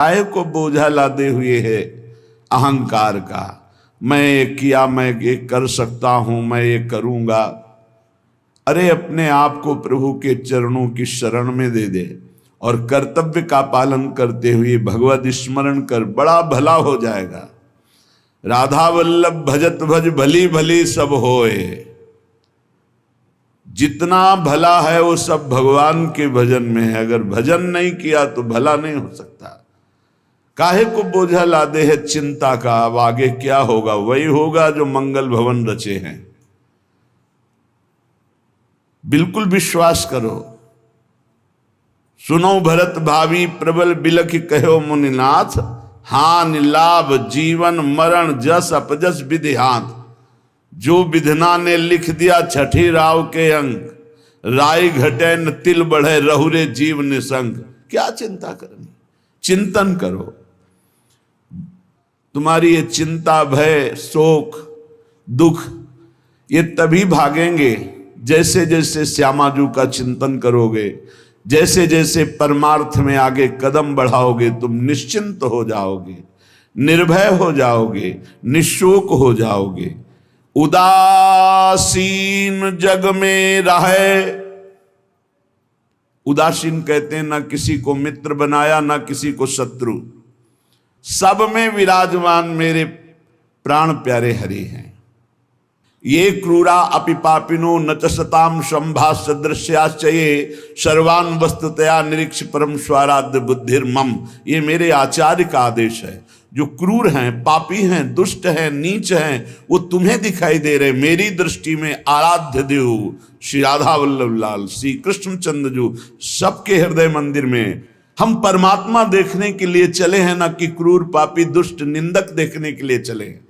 काहे को बोझा लादे हुए है अहंकार का। मैं ये किया, मैं ये कर सकता हूं, मैं ये करूंगा। अरे अपने आप को प्रभु के चरणों की शरण में दे दे और कर्तव्य का पालन करते हुए भगवत स्मरण कर, बड़ा भला हो जाएगा। राधा वल्लभ भजत भज भली भली सब होए। जितना भला है वो सब भगवान के भजन में है। अगर भजन नहीं किया तो भला नहीं हो सकता। काहे को बोझा लादे है चिंता का, अब आगे क्या होगा? वही होगा जो मंगल भवन रचे हैं। बिल्कुल विश्वास करो। सुनो भरत भावी प्रबल बिलख कहो मुनिनाथ, हानि लाभ जीवन मरण जस अपजस विधिहात। जो विधना ने लिख दिया छठी राव के अंक, राय घटे न तिल बढ़े रहुरे जीव निसंग। क्या चिंता करनी? चिंतन करो। तुम्हारी ये चिंता भय शोक दुख ये तभी भागेंगे जैसे जैसे श्यामाजू का चिंतन करोगे, जैसे जैसे परमार्थ में आगे कदम बढ़ाओगे। तुम निश्चिंत हो जाओगे, निर्भय हो जाओगे, निशोक हो जाओगे। उदासीन जग में रहे। उदासीन कहते हैं ना किसी को मित्र बनाया ना किसी को शत्रु, सब में विराजमान मेरे प्राण प्यारे हरि हैं। ये क्रूरा अपि पापिनो न च सताम संभास सदृश्याश्चये सर्वान वस्तुतया निरीक्ष परम स्वाराध्य बुद्धिर्मम। ये मेरे आचार्य का आदेश है। जो क्रूर हैं, पापी हैं, दुष्ट हैं, नीच हैं, वो तुम्हें दिखाई दे रहे। मेरी दृष्टि में आराध्य देव श्री राधा वल्लभ लाल, श्री कृष्णचंद्र जी सबके हृदय मंदिर में हम परमात्मा देखने के लिए चले हैं, ना कि क्रूर पापी दुष्ट निंदक देखने के लिए चले हैं।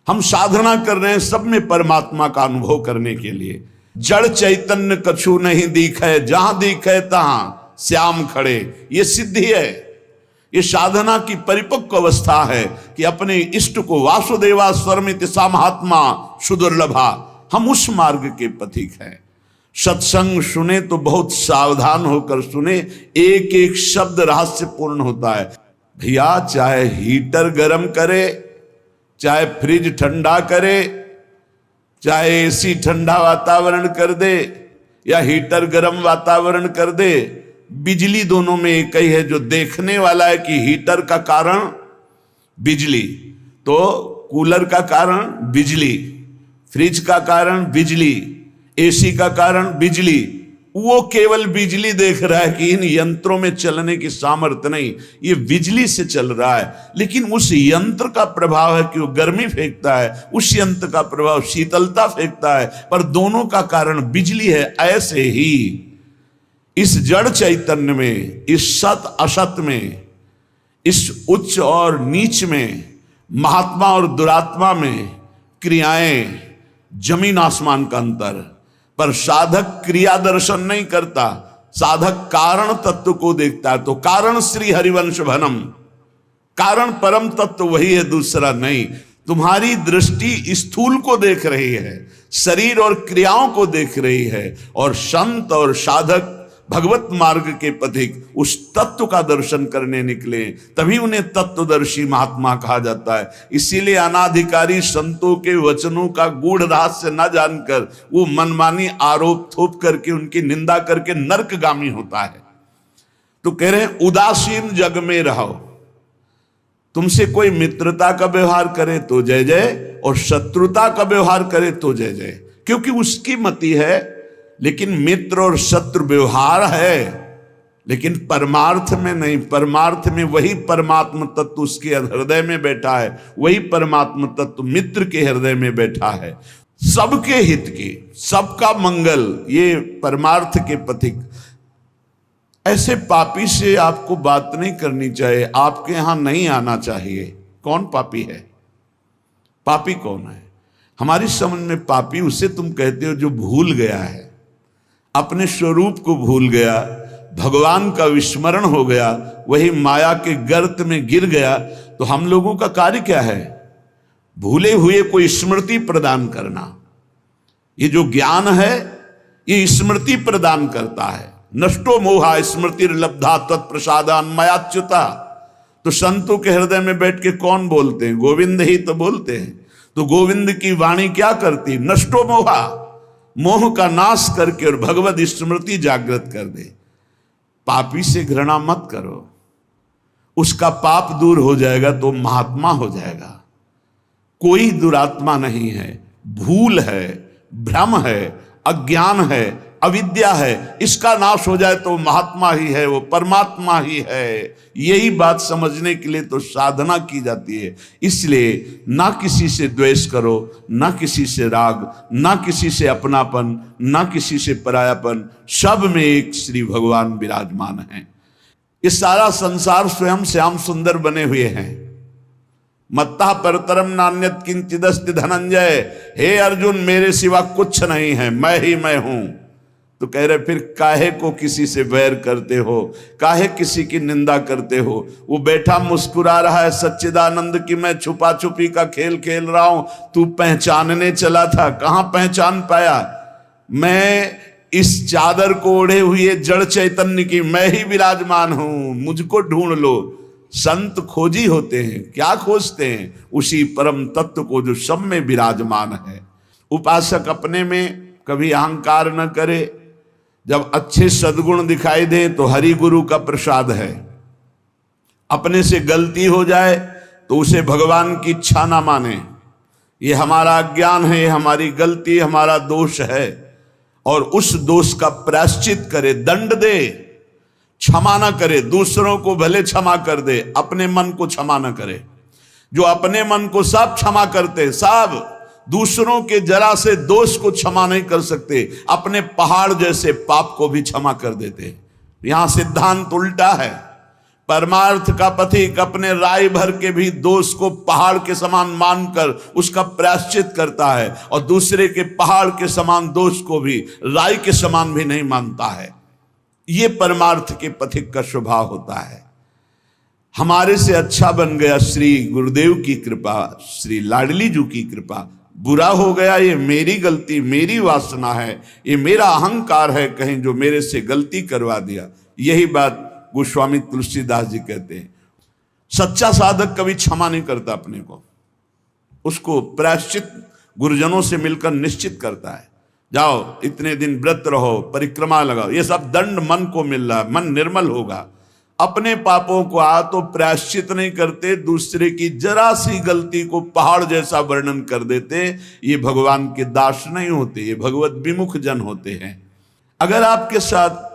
हम साधना कर रहे हैं सब में परमात्मा का अनुभव करने के लिए। जड़ चैतन्य कछु नहीं दिखे, जहां दिखे तहां श्याम खड़े। ये सिद्धि है, ये साधना की परिपक्व अवस्था है कि अपने इष्ट को वासुदेवा स्वरमिति सामहात्मा सुदुर्लभा। हम उस मार्ग के पथिक हैं। सत्संग सुने तो बहुत सावधान होकर सुने। एक एक शब्द रहस्यपूर्ण होता है। भैया चाहे हीटर गर्म करे, चाहे फ्रिज ठंडा करे, चाहे एसी ठंडा वातावरण कर दे या हीटर गर्म वातावरण कर दे, बिजली दोनों में एक ही है। जो देखने वाला है कि हीटर का कारण बिजली, तो कूलर का कारण बिजली, फ्रिज का कारण बिजली, एसी का कारण बिजली, वो केवल बिजली देख रहा है कि इन यंत्रों में चलने की सामर्थ्य नहीं, ये बिजली से चल रहा है। लेकिन उस यंत्र का प्रभाव है कि वो गर्मी फेंकता है, उस यंत्र का प्रभाव शीतलता फेंकता है, पर दोनों का कारण बिजली है। ऐसे ही इस जड़ चैतन्य में, इस सत असत में, इस उच्च और नीच में, महात्मा और दुरात्मा में क्रियाएं जमीन आसमान का अंतर। पर साधक क्रिया दर्शन नहीं करता, साधक कारण तत्व को देखता है। तो कारण श्री हरिवंश भनम, कारण परम तत्व वही है, दूसरा नहीं। तुम्हारी दृष्टि स्थूल को देख रही है, शरीर और क्रियाओं को देख रही है, और संत और साधक भगवत मार्ग के पथिक उस तत्व का दर्शन करने निकले, तभी उन्हें तत्वदर्शी महात्मा कहा जाता है। इसीलिए अनाधिकारी संतों के वचनों का गूढ़ रहस्य न जानकर वो मनमानी आरोप थोप करके उनकी निंदा करके नरकगामी होता है। तो कह रहे हैं उदासीन जग में रहो। तुमसे कोई मित्रता का व्यवहार करे तो जय जय, और शत्रुता का व्यवहार करे तो जय जय, क्योंकि उसकी मति है। लेकिन मित्र और शत्रु व्यवहार है, लेकिन परमार्थ में नहीं। परमार्थ में वही परमात्म तत्व उसके हृदय में बैठा है, वही परमात्म तत्व मित्र के हृदय में बैठा है। सबके हित की, सबका मंगल, ये परमार्थ के पथिक। ऐसे पापी से आपको बात नहीं करनी चाहिए, आपके यहां नहीं आना चाहिए। कौन पापी है? पापी कौन है? हमारी समझ में पापी उसे तुम कहते हो जो भूल गया है, अपने स्वरूप को भूल गया, भगवान का विस्मरण हो गया, वही माया के गर्त में गिर गया। तो हम लोगों का कार्य क्या है? भूले हुए को स्मृति प्रदान करना। ये जो ज्ञान है ये स्मृति प्रदान करता है। नष्टो मोहा स्मृति लब्धा तत्प्रसादान मयाच्युता। तो संतों के हृदय में बैठ के कौन बोलते हैं? गोविंद ही तो बोलते हैं। तो गोविंद की वाणी क्या करती? नष्टो मोहा, मोह का नाश करके और भगवत स्मृति जागृत कर दे। पापी से घृणा मत करो, उसका पाप दूर हो जाएगा तो महात्मा हो जाएगा। कोई दुरात्मा नहीं है, भूल है, भ्रम है, अज्ञान है, अविद्या है, इसका नाश हो जाए तो महात्मा ही है, वो परमात्मा ही है। यही बात समझने के लिए तो साधना की जाती है। इसलिए ना किसी से द्वेष करो, ना किसी से राग, ना किसी से अपनापन, ना किसी से परायापन, सब में एक श्री भगवान विराजमान है। ये सारा संसार स्वयं श्याम सुंदर बने हुए हैं। मत्ता परतरम नान्यत किंचिदस्ति धनंजय, हे अर्जुन मेरे सिवा कुछ नहीं है, मैं ही मैं हूं। तो कह रहे फिर काहे को किसी से वैर करते हो, काहे किसी की निंदा करते हो? वो बैठा मुस्कुरा रहा है सच्चिदानंद की मैं छुपा छुपी का खेल खेल रहा हूं, तू पहचानने चला था, कहां पहचान पाया? मैं इस चादर को ओढ़े हुए जड़ चैतन्य की मैं ही विराजमान हूं, मुझको ढूंढ लो। संत खोजी होते हैं, क्या खोजते हैं? उसी परम तत्व को जो सब में विराजमान है। उपासक अपने में कभी अहंकार न करे, जब अच्छे सद्गुण दिखाई दे तो हरि गुरु का प्रसाद है। अपने से गलती हो जाए तो उसे भगवान की इच्छा ना माने, ये हमारा अज्ञान है, ये हमारी गलती, हमारा दोष है, और उस दोष का प्रायश्चित करे, दंड दे, क्षमा ना करे। दूसरों को भले क्षमा कर दे, अपने मन को क्षमा ना करे। जो अपने मन को सब क्षमा करते, सब दूसरों के जरा से दोष को क्षमा नहीं कर सकते, अपने पहाड़ जैसे पाप को भी क्षमा कर देते। यहां सिद्धांत उल्टा है। परमार्थ का पथिक अपने राय भर के भी दोष को पहाड़ के समान मानकर उसका प्रायश्चित करता है, और दूसरे के पहाड़ के समान दोष को भी राय के समान भी नहीं मानता है। ये परमार्थ के पथिक का स्वभाव होता है। हमारे से अच्छा बन गया श्री गुरुदेव की कृपा, श्री लाडली जी की कृपा। बुरा हो गया ये मेरी गलती, मेरी वासना है, ये मेरा अहंकार है कहीं जो मेरे से गलती करवा दिया। यही बात गोस्वामी तुलसीदास जी कहते हैं। सच्चा साधक कभी क्षमा नहीं करता अपने को, उसको प्रायश्चित गुरुजनों से मिलकर निश्चित करता है। जाओ इतने दिन व्रत रहो, परिक्रमा लगाओ, ये सब दंड मन को मिल रहा है, मन निर्मल होगा। अपने पापों को तो प्रायश्चित नहीं करते, दूसरे की जरा सी गलती को पहाड़ जैसा वर्णन कर देते। ये भगवान के दास नहीं होते, ये भगवत विमुख जन होते हैं। अगर आपके साथ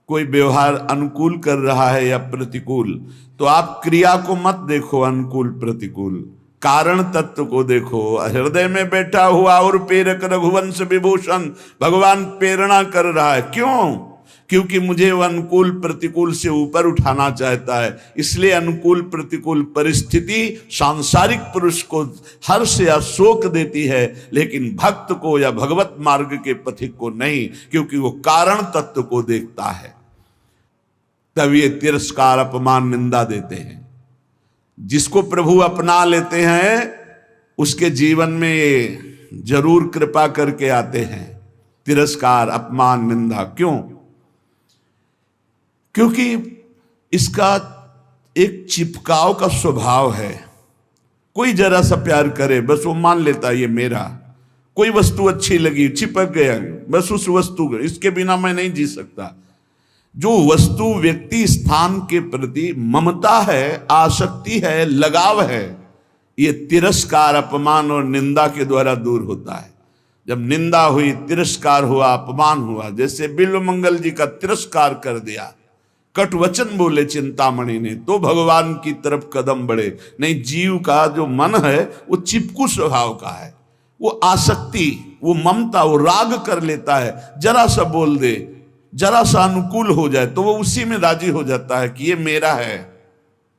कोई व्यवहार अनुकूल कर रहा है या प्रतिकूल, तो आप क्रिया को मत देखो अनुकूल प्रतिकूल, कारण तत्व को देखो। हृदय में बैठा हुआ और प्रेरक रघुवंश विभूषण भगवान प्रेरणा कर रहा है। क्यों? क्योंकि मुझे वह अनुकूल प्रतिकूल से ऊपर उठाना चाहता है। इसलिए अनुकूल प्रतिकूल परिस्थिति सांसारिक पुरुष को हर्ष या शोक देती है, लेकिन भक्त को या भगवत मार्ग के पथिक को नहीं, क्योंकि वो कारण तत्व को देखता है। तब ये तिरस्कार, अपमान, निंदा देते हैं। जिसको प्रभु अपना लेते हैं उसके जीवन में ये जरूर कृपा करके आते हैं, तिरस्कार, अपमान, निंदा। क्यों? क्योंकि इसका एक चिपकाव का स्वभाव है। कोई जरा सा प्यार करे बस वो मान लेता है ये मेरा। कोई वस्तु अच्छी लगी, चिपक गया, बस उस वस्तु, इसके बिना मैं नहीं जी सकता। जो वस्तु, व्यक्ति, स्थान के प्रति ममता है, आसक्ति है, लगाव है, ये तिरस्कार, अपमान और निंदा के द्वारा दूर होता है। जब निंदा हुई, तिरस्कार हुआ, अपमान हुआ, जैसे बिल्वमंगल जी का तिरस्कार कर दिया, कट वचन बोले चिंतामणि ने, तो भगवान की तरफ कदम बढ़े। नहीं, जीव का जो मन है वो चिपकू स्वभाव का है, वो आसक्ति, वो ममता, वो राग कर लेता है। जरा सा बोल दे, जरा सा अनुकूल हो जाए तो वो उसी में राजी हो जाता है कि ये मेरा है।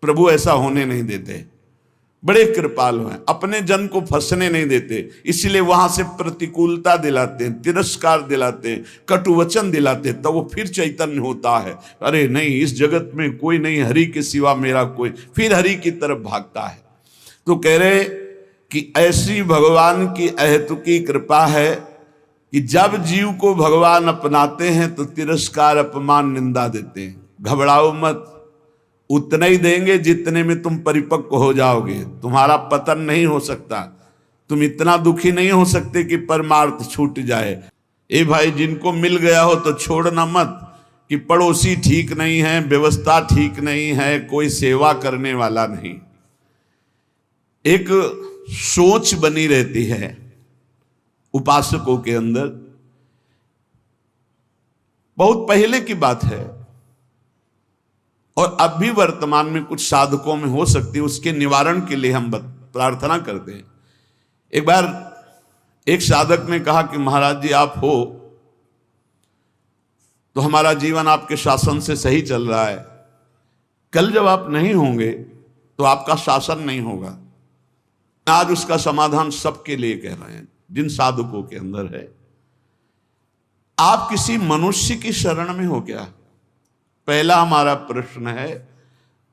प्रभु ऐसा होने नहीं देते, बड़े कृपालु हैं, अपने जन को फंसने नहीं देते। इसलिए वहां से प्रतिकूलता दिलाते हैं, तिरस्कार दिलाते हैं, कटुवचन दिलाते हैं, तो वो फिर चैतन्य होता है। अरे नहीं, इस जगत में कोई नहीं, हरि के सिवा मेरा कोई, फिर हरि की तरफ भागता है। तो कह रहे कि ऐसी भगवान की अहेतुकी कृपा है कि जब जीव को भगवान अपनाते हैं तो तिरस्कार, अपमान, निंदा देते हैं। घबराओ मत, उतना ही देंगे जितने में तुम परिपक्व हो जाओगे। तुम्हारा पतन नहीं हो सकता। तुम इतना दुखी नहीं हो सकते कि परमार्थ छूट जाए। ए भाई, जिनको मिल गया हो तो छोड़ना मत कि पड़ोसी ठीक नहीं है, व्यवस्था ठीक नहीं है, कोई सेवा करने वाला नहीं। एक सोच बनी रहती है उपासकों के अंदर। बहुत पहले की बात है और अब भी वर्तमान में कुछ साधकों में हो सकती है। उसके निवारण के लिए हम प्रार्थना करते हैं। एक बार एक साधक ने कहा कि महाराज जी, आप हो तो हमारा जीवन आपके शासन से सही चल रहा है, कल जब आप नहीं होंगे तो आपका शासन नहीं होगा। आज उसका समाधान सबके लिए कह रहे हैं, जिन साधकों के अंदर है। आप किसी मनुष्य की शरण में हो क्या? पहला हमारा प्रश्न है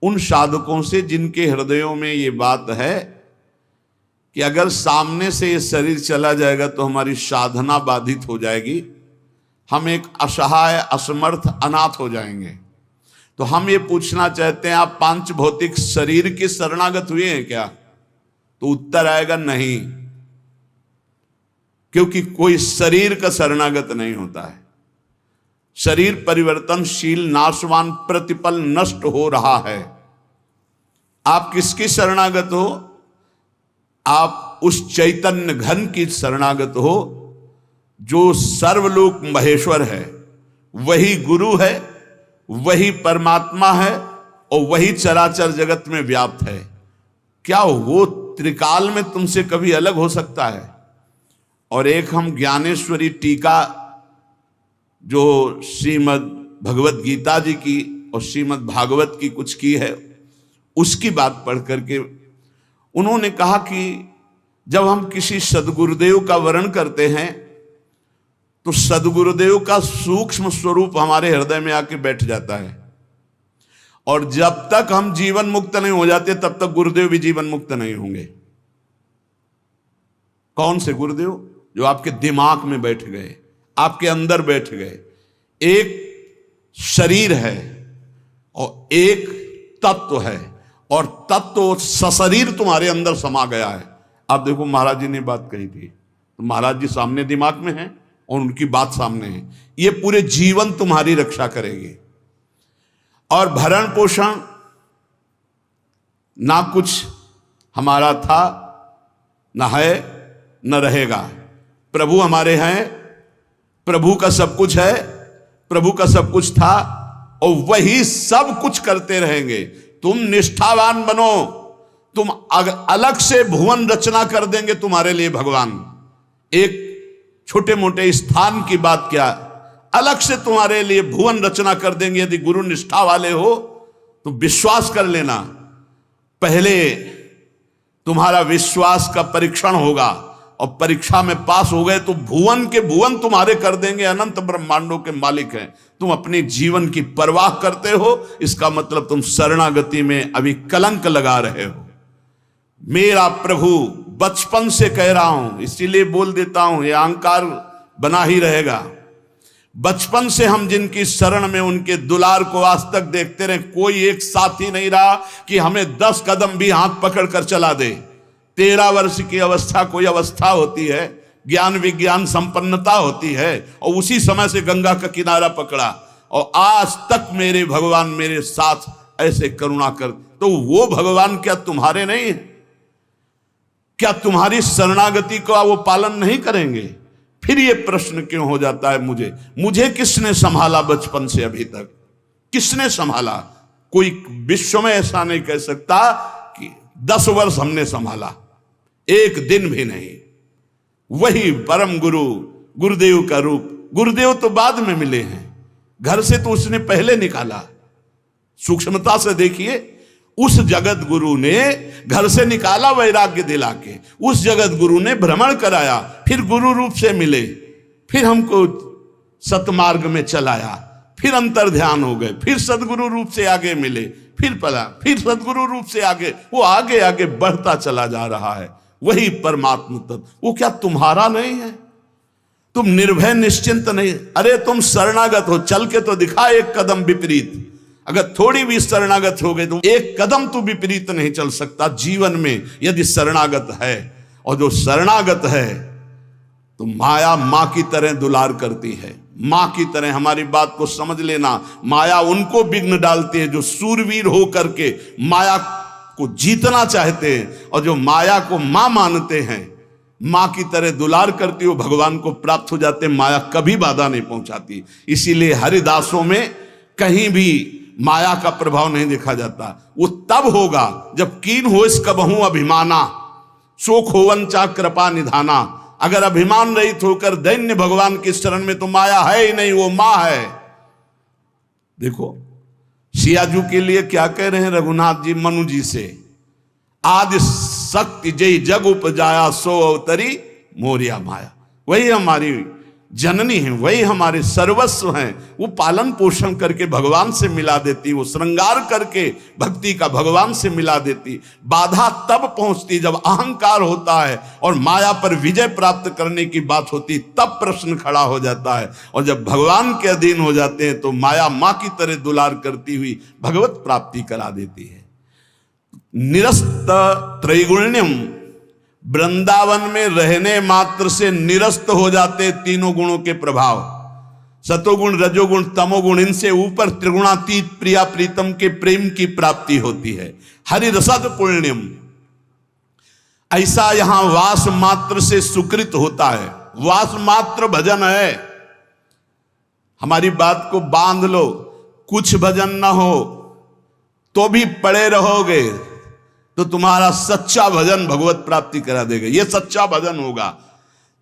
उन साधकों से जिनके हृदयों में ये बात है कि अगर सामने से ये शरीर चला जाएगा तो हमारी साधना बाधित हो जाएगी, हम एक असहाय, असमर्थ, अनाथ हो जाएंगे। तो हम ये पूछना चाहते हैं, आप पांच भौतिक शरीर के शरणागत हुए हैं क्या? तो उत्तर आएगा नहीं, क्योंकि कोई शरीर का शरणागत नहीं होता है। शरीर परिवर्तनशील, नाशवान, प्रतिपल नष्ट हो रहा है। आप किसकी शरणागत हो? आप उस चैतन्य घन की शरणागत हो जो सर्वलोक महेश्वर है, वही गुरु है, वही परमात्मा है और वही चराचर जगत में व्याप्त है। क्या वो त्रिकाल में तुमसे कभी अलग हो सकता है? और एक हम ज्ञानेश्वरी टीका जो श्रीमद् भगवत गीता जी की और श्रीमद् भागवत की कुछ की है, उसकी बात पढ़ करके उन्होंने कहा कि जब हम किसी सदगुरुदेव का वर्ण करते हैं तो सदगुरुदेव का सूक्ष्म स्वरूप हमारे हृदय में आके बैठ जाता है, और जब तक हम जीवन मुक्त नहीं हो जाते तब तक गुरुदेव भी जीवन मुक्त नहीं होंगे। कौन से गुरुदेव? जो आपके दिमाग में बैठ गए, आपके अंदर बैठ गए। एक शरीर है और एक तत्व है, और तत्व सशरीर तुम्हारे अंदर समा गया है। आप देखो, महाराज जी ने बात कही थी तो महाराज जी सामने दिमाग में है और उनकी बात सामने है। ये पूरे जीवन तुम्हारी रक्षा करेगी। और भरण पोषण ना कुछ हमारा था, ना है, न रहेगा। प्रभु हमारे हैं, प्रभु का सब कुछ है, प्रभु का सब कुछ था और वही सब कुछ करते रहेंगे। तुम निष्ठावान बनो, तुम अलग से भुवन रचना कर देंगे तुम्हारे लिए भगवान। एक छोटे मोटे स्थान की बात क्या, अलग से तुम्हारे लिए भुवन रचना कर देंगे। यदि गुरु निष्ठा वाले हो तो विश्वास कर लेना, पहले तुम्हारा विश्वास का परीक्षण होगा और परीक्षा में पास हो गए तो भुवन के भुवन तुम्हारे कर देंगे। अनंत ब्रह्मांडों के मालिक हैं। तुम अपने जीवन की परवाह करते हो, इसका मतलब तुम शरणागति में अभी कलंक लगा रहे हो। मेरा प्रभु बचपन से कह रहा हूं, इसीलिए बोल देता हूं, यह अहंकार बना ही रहेगा। बचपन से हम जिनकी शरण में, उनके दुलार को आज तक देखते रहे। कोई एक साथी नहीं रहा कि हमें 10 कदम भी हाथ पकड़ कर चला दे। 13 वर्ष की अवस्था कोई अवस्था होती है, ज्ञान विज्ञान संपन्नता होती है, और उसी समय से गंगा का किनारा पकड़ा और आज तक मेरे भगवान मेरे साथ ऐसे करुणा कर। तो वो भगवान क्या तुम्हारे नहीं है? क्या तुम्हारी शरणागति का वो पालन नहीं करेंगे? फिर ये प्रश्न क्यों हो जाता है मुझे किसने संभाला बचपन से अभी तक? किसने संभाला? कोई विश्व में ऐसा नहीं कह सकता कि 10 वर्ष हमने संभाला, एक दिन भी नहीं। वही परम गुरु, गुरुदेव का रूप। गुरुदेव तो बाद में मिले हैं, घर से तो उसने पहले निकाला। सूक्ष्मता से देखिए, उस जगत गुरु ने घर से निकाला वैराग्य दिला के, उस जगत गुरु ने भ्रमण कराया, फिर गुरु रूप से मिले, फिर हमको सतमार्ग में चलाया, फिर अंतर ध्यान हो गए, फिर सदगुरु रूप से आगे मिले, फिर पला, फिर सदगुरु रूप से आगे, वो आगे आगे बढ़ता चला जा रहा है। वही परमात्मा तत्व, वो क्या तुम्हारा नहीं है? तुम निर्भय निश्चिंत नहीं? अरे तुम शरणागत हो, चल के तो दिखा एक कदम विपरीत। अगर थोड़ी भी शरणागत हो गए तो एक कदम तो विपरीत नहीं चल सकता जीवन में, यदि शरणागत है। और जो शरणागत है तो माया मां की तरह दुलार करती है, मां की तरह। हमारी बात को समझ लेना, माया उनको विघ्न डालती है जो सूरवीर हो करके माया को जीतना चाहते हैं, और जो माया को मां मानते हैं, मां की तरह दुलार करती हो, भगवान को प्राप्त हो जाते। माया कभी बाधा नहीं पहुंचाती। इसीलिए हरिदासों में कहीं भी माया का प्रभाव नहीं देखा जाता। वो तब होगा जब कीन हो इस कबहू अभिमाना, शोक होवन चा कृपा निधाना। अगर अभिमान रहित होकर दैन्य भगवान के शरण में, तो माया है ही नहीं, वो मां है। देखो सियाजू के लिए क्या कह रहे हैं रघुनाथ जी मनु जी से, आदि शक्ति जय जग उपजाया सो अवतरी मोरिया माया। वही हमारी जननी है, वही हमारे सर्वस्व हैं। वो पालन पोषण करके भगवान से मिला देती, वो श्रृंगार करके भक्ति का भगवान से मिला देती। बाधा तब पहुंचती जब अहंकार होता है और माया पर विजय प्राप्त करने की बात होती, तब प्रश्न खड़ा हो जाता है। और जब भगवान के अधीन हो जाते हैं तो माया मां की तरह दुलार करती हुई भगवत प्राप्ति करा देती है। निरस्त त्रैगुण्यम, वृंदावन में रहने मात्र से निरस्त हो जाते तीनों गुणों के प्रभाव, सतोगुण रजोगुण तमोगुण। इनसे ऊपर त्रिगुणातीत प्रिया प्रीतम के प्रेम की प्राप्ति होती है। हरि रसद पुण्यम, ऐसा यहां वास मात्र से सुकृत होता है। वास मात्र भजन है। हमारी बात को बांध लो, कुछ भजन ना हो तो भी पड़े रहोगे तो तुम्हारा सच्चा भजन भगवत प्राप्ति करा देगा। यह सच्चा भजन होगा।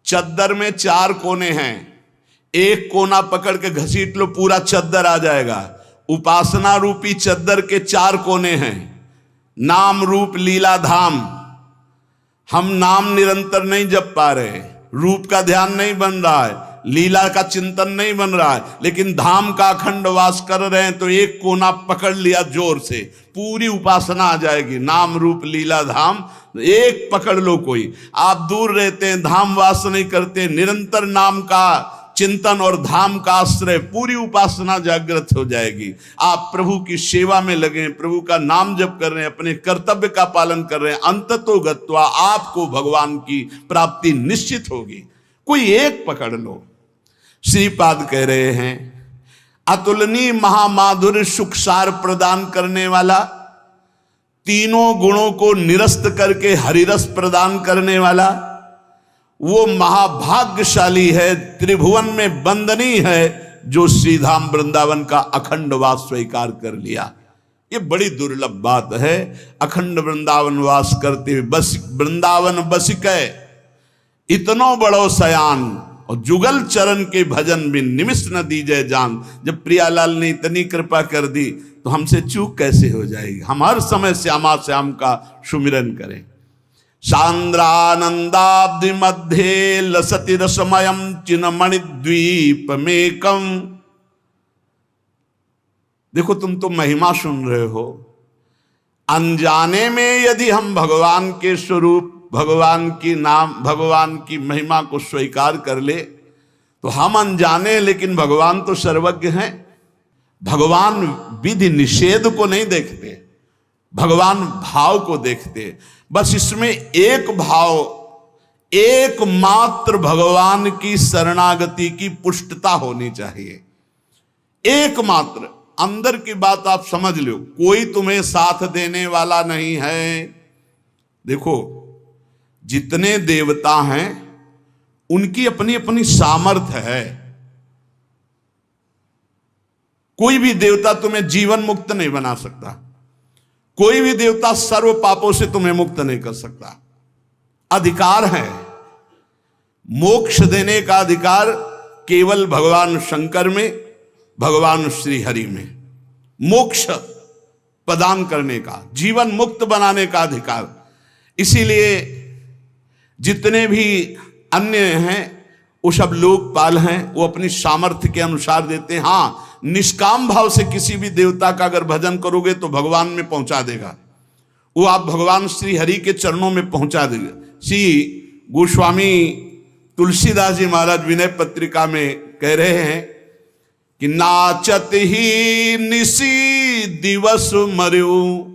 चद्दर में 4 कोने हैं, एक कोना पकड़ के घसीट लो, पूरा चद्दर आ जाएगा। उपासना रूपी चद्दर के 4 कोने हैं, नाम रूप लीला धाम। हम नाम निरंतर नहीं जप पा रहे, रूप का ध्यान नहीं बन रहा है, लीला का चिंतन नहीं बन रहा है, लेकिन धाम का अखंड वास कर रहे हैं, तो एक कोना पकड़ लिया जोर से, पूरी उपासना आ जाएगी। नाम रूप लीला धाम एक पकड़ लो। कोई आप दूर रहते हैं, धाम वास नहीं करते, निरंतर नाम का चिंतन और धाम का आश्रय, पूरी उपासना जागृत हो जाएगी। आप प्रभु की सेवा में लगे, प्रभु का नाम जप कर रहे हैं, अपने कर्तव्य का पालन कर रहे हैं, अंततो गत्वा आपको भगवान की प्राप्ति निश्चित होगी। कोई एक पकड़ लो। श्रीपाद कह रहे हैं, अतुलनीय महामाधुर्य सुखसार प्रदान करने वाला, तीनों गुणों को निरस्त करके हरिरस प्रदान करने वाला, वो महाभाग्यशाली है, त्रिभुवन में वंदनीय है, जो श्रीधाम वृंदावन का अखंड वास स्वीकार कर लिया। ये बड़ी दुर्लभ बात है। अखंड वृंदावन वास करते हुए बस वृंदावन बसिकै इतनो बड़ो सयान, और जुगल चरण के भजन में निमिष न दीजिए जान। जब प्रियालाल ने इतनी कृपा कर दी तो हमसे चूक कैसे हो जाएगी। हम हर समय श्यामा श्याम का सुमिरन करें। सांद्रानंदाब्धि मध्य लसति रसमयम चिन्मणि द्वीप मेकम। देखो तुम तो महिमा सुन रहे हो, अनजाने में यदि हम भगवान के स्वरूप, भगवान की नाम, भगवान की महिमा को स्वीकार कर ले तो हम अनजाने, लेकिन भगवान तो सर्वज्ञ हैं। भगवान विधि निषेध को नहीं देखते, भगवान भाव को देखते। बस इसमें एक भाव, एकमात्र भगवान की शरणागति की पुष्टता होनी चाहिए। एकमात्र, अंदर की बात आप समझ लो, कोई तुम्हें साथ देने वाला नहीं है। देखो जितने देवता हैं उनकी अपनी अपनी सामर्थ्य है। कोई भी देवता तुम्हें जीवन मुक्त नहीं बना सकता, कोई भी देवता सर्व पापों से तुम्हें मुक्त नहीं कर सकता। अधिकार है, मोक्ष देने का अधिकार केवल भगवान शंकर में, भगवान श्री हरि में। मोक्ष प्रदान करने का, जीवन मुक्त बनाने का अधिकार। इसीलिए जितने भी अन्य हैं वो सब लोकपाल हैं, वो अपनी सामर्थ्य के अनुसार देते हैं। हाँ, निष्काम भाव से किसी भी देवता का अगर भजन करोगे तो भगवान में पहुंचा देगा, वो आप भगवान श्री हरि के चरणों में पहुंचा देगा। श्री गोस्वामी तुलसीदास जी महाराज विनय पत्रिका में कह रहे हैं कि नाचत ही निसी दिवस मर्यो,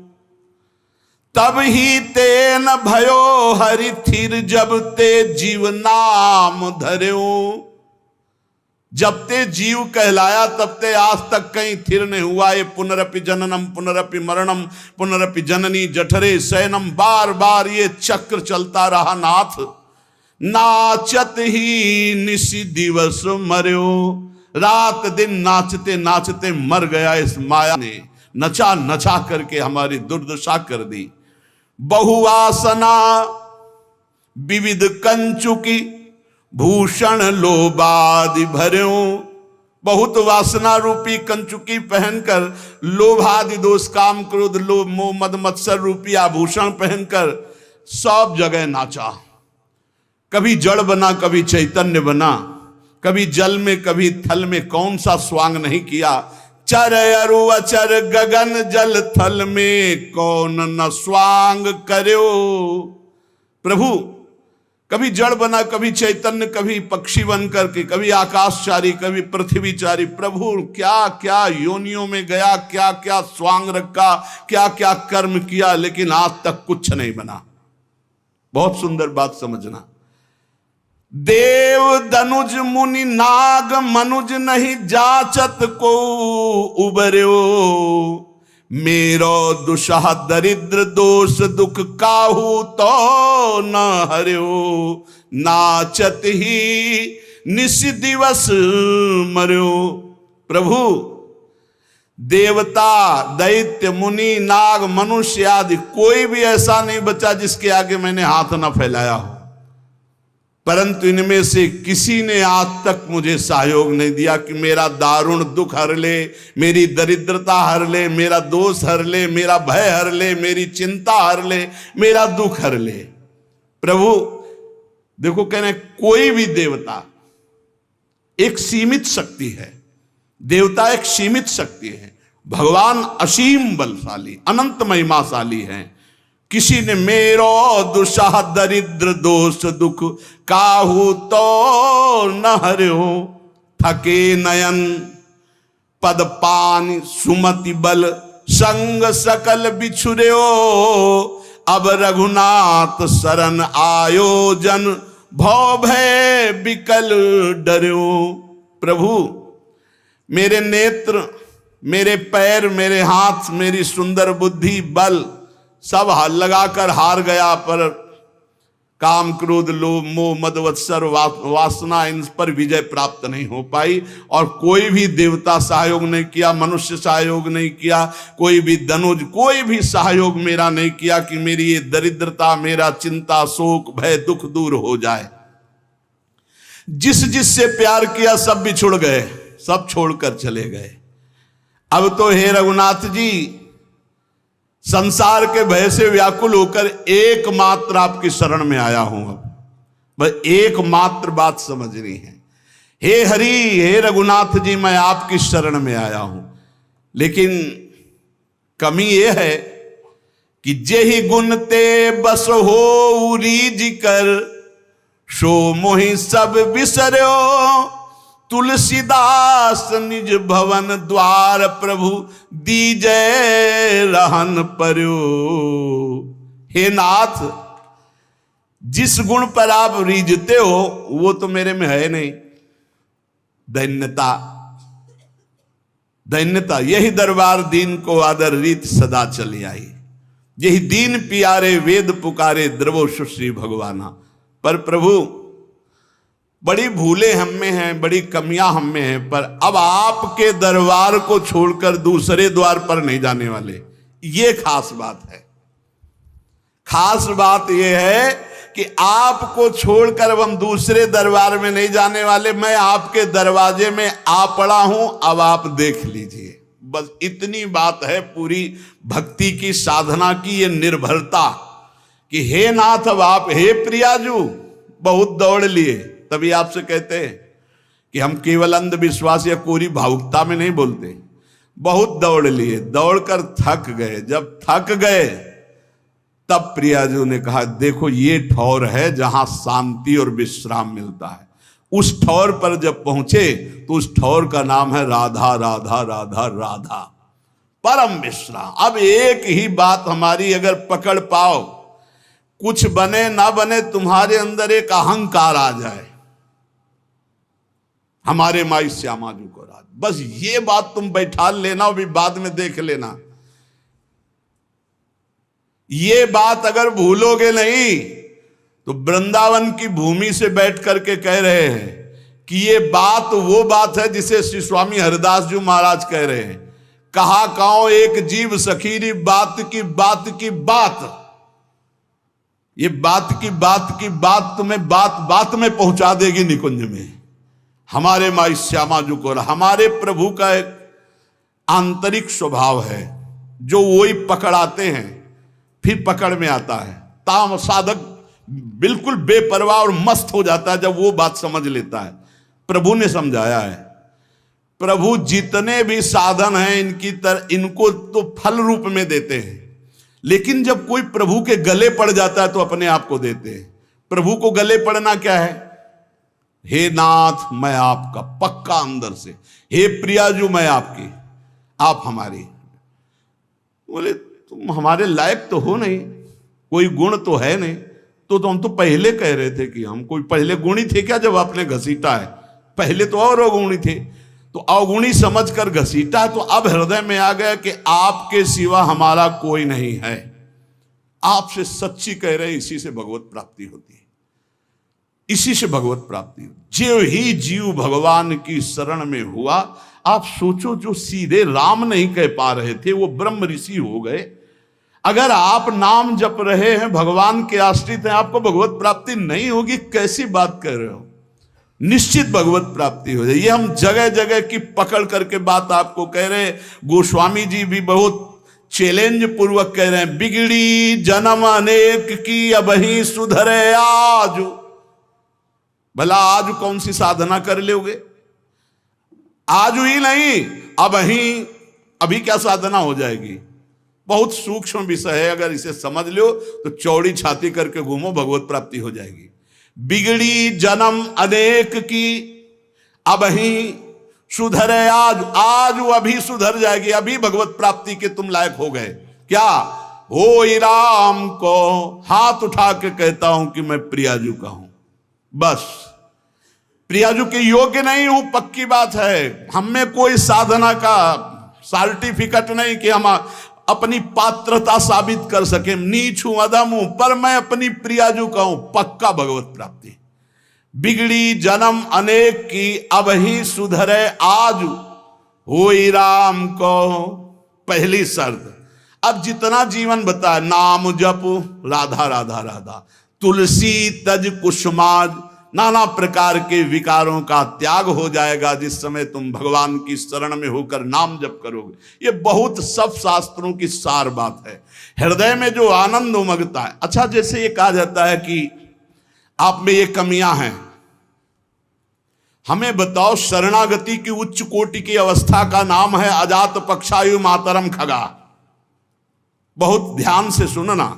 तब ही ते न भयो हरि थिर, जब ते जीव नाम धर्यो। जब ते जीव कहलाया तब ते आज तक कहीं थिर नहीं हुआ। ये पुनरपि जननम पुनरपि मरणम पुनरपि जननी जठरे शयनम, बार बार ये चक्र चलता रहा नाथ। नाचत ही निसी दिवस मर्यो, रात दिन नाचते नाचते मर गया। इस माया ने नचा नचा करके हमारी दुर्दशा कर दी। बहुवासना विविध कंचुकी, भूषण लोभादि भर्यो। बहुत वासना रूपी कंचुकी पहनकर, लोभादि दोष काम क्रोध लोभ मोह मद मत्सर रूपी आभूषण पहनकर सब जगह नाचा। कभी जड़ बना, कभी चैतन्य बना, कभी जल में कभी थल में, कौन सा स्वांग नहीं किया। चर अरु अचर गगन जल थल में, कौन न स्वांग कर्यो। प्रभु कभी जड़ बना, कभी चैतन्य, कभी पक्षी बन करके, कभी आकाशचारी, कभी पृथ्वीचारी। प्रभु क्या क्या योनियों में गया, क्या क्या स्वांग रखा, क्या क्या कर्म किया, लेकिन आज तक कुछ नहीं बना। बहुत सुंदर बात समझना। देव दनुज मुनि नाग मनुज नहीं जाचत को उबर्यो, मेरो दुषह दरिद्र दोष दुख काहू तो न हर्यो। नाचत ही निस दिवस मर्यो। प्रभु देवता दैत्य मुनि नाग मनुष्य आदि कोई भी ऐसा नहीं बचा जिसके आगे मैंने हाथ न फैलाया हो, परंतु इनमें से किसी ने आज तक मुझे सहयोग नहीं दिया कि मेरा दारुण दुख हर ले, मेरी दरिद्रता हर ले, मेरा दोष हर ले, मेरा भय हर ले, मेरी चिंता हर ले, मेरा दुख हर ले। प्रभु देखो कह रहे कोई भी देवता एक सीमित शक्ति है, देवता एक सीमित शक्ति है, भगवान असीम बलशाली अनंत महिमाशाली हैं। किसी ने मेरो दुषह दरिद्र दोष दुख काहू तो न हर्यो। थके नयन पद पान सुमति बल संग सकल बिछुर्यो, अब रघुनाथ शरण आयोजन भव भय बिकल डर्यो। प्रभु मेरे नेत्र, मेरे पैर, मेरे हाथ, मेरी सुंदर बुद्धि, बल सब लगाकर हार गया, पर काम क्रोध लोभ मोह मद मत्सर वासना इन पर विजय प्राप्त नहीं हो पाई। और कोई भी देवता सहयोग नहीं किया, मनुष्य सहयोग नहीं किया, कोई भी दनुज कोई भी सहयोग मेरा नहीं किया कि मेरी ये दरिद्रता, मेरा चिंता शोक भय दुख दूर हो जाए। जिस जिससे प्यार किया सब बिछुड़ गए, सब छोड़कर चले गए। अब तो हे रघुनाथ जी संसार के भय से व्याकुल होकर एकमात्र आपकी शरण में आया हूं। अब बस एकमात्र बात समझनी है। हे हरि, हे रघुनाथ जी, मैं आपकी शरण में आया हूं, लेकिन कमी यह है कि जेहि गुण ते बस हो रीज कर, सो मोहि सब बिसर्यो। तुलसीदास निज भवन द्वार, प्रभु दीजै रहन पर्यो। हे नाथ, जिस गुण पर आप रीझते हो वो तो मेरे में है नहीं। दैन्यता, दैन्यता, यही दरबार दीन को आदर रीत सदा चली आई। यही दीन पियारे वेद पुकारे, द्रवो सुश्री भगवाना। पर प्रभु बड़ी भूलें हम में हैं, बड़ी कमियां हम में हैं, पर अब आपके दरबार को छोड़कर दूसरे द्वार पर नहीं जाने वाले। ये खास बात है। खास बात यह है कि आपको छोड़कर अब हम दूसरे दरबार में नहीं जाने वाले। मैं आपके दरवाजे में आ पड़ा हूं, अब आप देख लीजिए। बस इतनी बात है पूरी भक्ति की साधना की ये निर्भरता कि हे नाथ, अब आप, हे प्रियाजू, बहुत दौड़ लिए। तभी आपसे कहते हैं कि हम केवल अंधविश्वास या कोरी भावुकता में नहीं बोलते। बहुत दौड़ लिए, दौड़कर थक गए। जब थक गए तब प्रियाजू ने कहा, देखो ये ठौर है जहां शांति और विश्राम मिलता है। उस ठौर पर जब पहुंचे तो उस ठौर का नाम है राधा राधा राधा राधा, परम विश्राम। अब एक ही बात हमारी अगर पकड़ पाओ, कुछ बने ना बने, तुम्हारे अंदर एक अहंकार आ जाए, हमारे माई श्यामा जी को राज, बस ये बात तुम बैठा लेना, अभी बाद में देख लेना। ये बात अगर भूलोगे नहीं तो वृंदावन की भूमि से बैठ करके कह रहे हैं कि ये बात वो बात है जिसे श्री स्वामी हरिदास जी महाराज कह रहे हैं, कहा काओ एक जीव सखीरी बात की बात की बात। ये बात की बात तुम्हें बात बात में पहुंचा देगी निकुंज में। हमारे माई श्यामा जी को, हमारे प्रभु का एक आंतरिक स्वभाव है जो वही पकड़ाते हैं, फिर पकड़ में आता है। ताम साधक बिल्कुल बेपरवाह और मस्त हो जाता है जब वो बात समझ लेता है। प्रभु ने समझाया है, प्रभु जितने भी साधन हैं इनको तो फल रूप में देते हैं, लेकिन जब कोई प्रभु के गले पड़ जाता है तो अपने आप को देते हैं। प्रभु को गले पड़ना क्या है? हे नाथ मैं आपका, पक्का अंदर से, हे प्रियाजू मैं आपकी, आप हमारी। बोले तुम हमारे लायक तो हो नहीं, कोई गुण तो है नहीं। तो हम तो पहले कह रहे थे कि हम कोई पहले गुणी थे क्या जब आपने घसीटा है? पहले तो और अवगुणी थे, तो अवगुणी समझकर घसीटा है, तो अब हृदय में आ गया कि आपके सिवा हमारा कोई नहीं है। आपसे सच्ची कह रहे, इसी से भगवत प्राप्ति होती है, इसी से भगवत प्राप्ति। जो ही जीव भगवान की शरण में हुआ, आप सोचो जो सीधे राम नहीं कह पा रहे थे वो ब्रह्म ऋषि हो गए। अगर आप नाम जप रहे हैं, भगवान के आश्रित हैं, आपको भगवत प्राप्ति नहीं होगी, कैसी बात कर रहे हो? निश्चित भगवत प्राप्ति हो जाए। ये हम जगह जगह की पकड़ करके बात आपको कह रहे हैं। गोस्वामी जी भी बहुत चैलेंज पूर्वक कह रहे हैं, बिगड़ी जन्म अनेक की अबही सुधरे आज। भला आज कौन सी साधना कर लोगे? आज ही नहीं, अभी क्या साधना हो जाएगी? बहुत सूक्ष्म विषय है, अगर इसे समझ लो तो चौड़ी छाती करके घूमो, भगवत प्राप्ति हो जाएगी। बिगड़ी जन्म अनेक की अबही सुधरे आज, आज वो अभी सुधर जाएगी, अभी भगवत प्राप्ति के तुम लायक हो गए। क्या हो राम को हाथ उठा के कहता हूं कि मैं प्रियाजू का हूं, बस प्रियाजू के योग्य नहीं हूं, पक्की बात है। हम में कोई साधना का सर्टिफिकेट नहीं कि हम अपनी पात्रता साबित कर सके, नीच हूं, अधम हूं, पर मैं अपनी प्रियाजू का हूं, पक्का भगवत प्राप्ति। बिगड़ी जन्म अनेक की अब ही सुधरे आज, होई राम को पहली शर्त। अब जितना जीवन बताया, नाम जप राधा राधा राधा, तुलसी तज कुसुमाज, नाना प्रकार के विकारों का त्याग हो जाएगा जिस समय तुम भगवान की शरण में होकर नाम जप करोगे। ये बहुत सब शास्त्रों की सार बात है। हृदय में जो आनंद उमगता है। अच्छा, जैसे ये कहा जाता है कि आप में ये कमियां हैं, हमें बताओ शरणागति की उच्च कोटि की अवस्था का नाम है अजात पक्षायु मातरम खगा। बहुत ध्यान से सुनना,